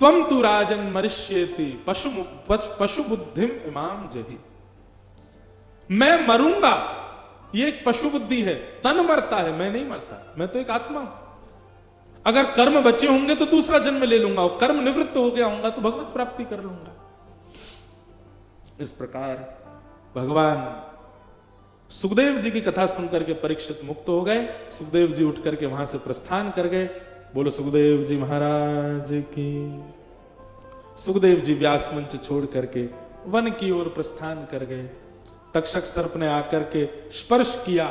त्वम तु राजन मरिष्येति पशु बुद्धिम इमाम जहि। मैं मरूंगा, ये एक पशु बुद्धि है, तन मरता है, मैं नहीं मरता, मैं तो एक आत्मा हूं। अगर कर्म बचे होंगे तो दूसरा जन्म ले लूंगा, और कर्म निवृत्त हो गया होगा तो भगवत प्राप्ति कर लूंगा। इस प्रकार भगवान सुखदेव जी की कथा सुनकर के परीक्षित मुक्त हो गए। सुखदेव जी उठ करके वहां से प्रस्थान कर गए। बोलो सुखदेव जी महाराज की। सुखदेव जी व्यास मंच छोड़ करके वन की ओर प्रस्थान कर गए। तक्षक सर्प ने आकर के स्पर्श किया,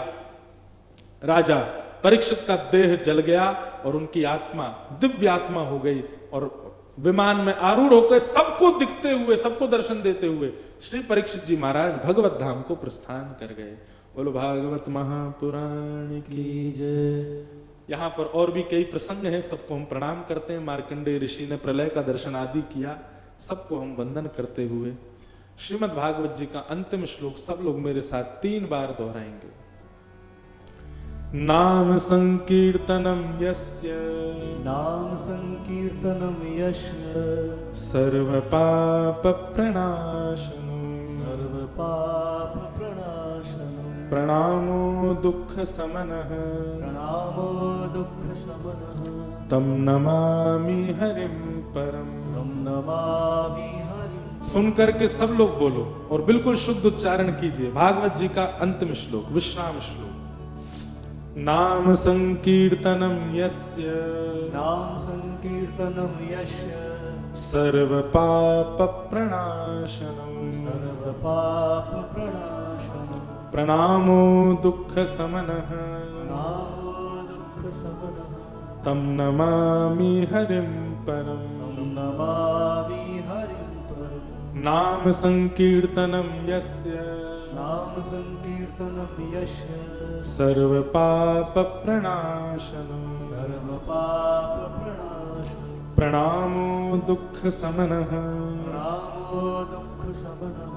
राजा परीक्षित का देह जल गया और उनकी आत्मा दिव्य आत्मा हो गई, और विमान में आरूढ़ होकर सबको दिखते हुए, सबको दर्शन देते हुए श्री परीक्षित जी महाराज भगवत धाम को प्रस्थान कर गए। बोलो भागवत महापुराण की जय। यहाँ पर और भी कई प्रसंग हैं, सबको हम प्रणाम करते हैं। मार्कंडेय ऋषि ने प्रलय का दर्शन आदि किया, सबको हम वंदन करते हुए श्रीमद् भागवत जी का अंतिम श्लोक सब लोग मेरे साथ 3 बार दोहराएंगे। नाम संकीर्तनम यस्य, नाम संकीर्तनम यस्य, सर्व पाप प्रणाशनम, सर्व पाप प्रणाशनम, प्रणामो दुख समनः प्रणामो दुख समनः तम नमामि हरिम परम। तं नमामि हरिं। सुनकर के सब लोग बोलो और बिल्कुल शुद्ध उच्चारण कीजिए भागवत जी का अंतिम श्लोक, विश्राम श्लोक। नाम संकीर्तनम यस्य नाम संकीर्तनं यस्य सर्व पाप प्रणाशनम सर्वपापप्रणाशनं प्रणामो दुख समनः नामो दुःखशमनः तम नमामि हरिम परम। तं नमामि हरिं परम्। नाम संकीर्तनम यस्य नाम संकीर्तनं यस्य सर्व पाप प्रणाशनम सर्वपापप्रणाशनं प्रणामो दुख समनः प्रणामो दुःखशमनः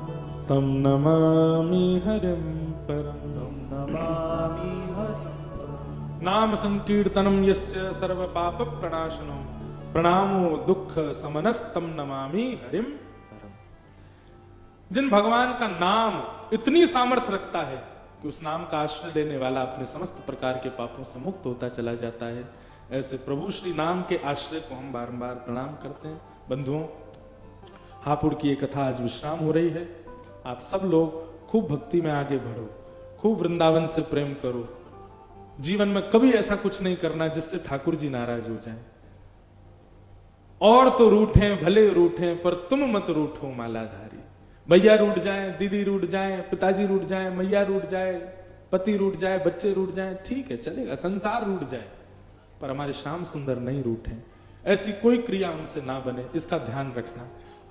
तम नमामि हरिम परम। तं नमामि हरिं परम्। नाम संकीर्तनम यस्य सर्व पाप प्रणाशनम प्रणामो दुख समनस्तम नमामि हरिम परम। जिन भगवान का नाम इतनी सामर्थ्य रखता है कि उस नाम का आश्रय लेने वाला अपने समस्त प्रकार के पापों से मुक्त होता चला जाता है, ऐसे प्रभु श्री नाम के आश्रय को हम बारंबार प्रणाम करते हैं। बंधुओं, हापुड़ की ये कथा आज विश्राम हो रही है। आप सब लोग खूब भक्ति में आगे बढ़ो, खूब वृंदावन से प्रेम करो। जीवन में कभी ऐसा कुछ नहीं करना जिससे ठाकुर जी नाराज हो जाएं। और तो रूठे भले रूठे पर तुम मत रूठो मालाधारी। भैया रूठ जाए, दीदी रूठ जाए, पिताजी रूठ जाए, मैया रूठ जाए, पति रूठ जाए, बच्चे रूठ जाए, ठीक है चलेगा, संसार रूठ जाए, पर हमारे श्याम सुंदर नहीं रूठे। ऐसी कोई क्रिया उनसे ना बने, इसका ध्यान रखना।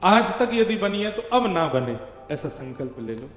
आज तक यदि बनी है तो अब ना बने, ऐसा संकल्प ले लो।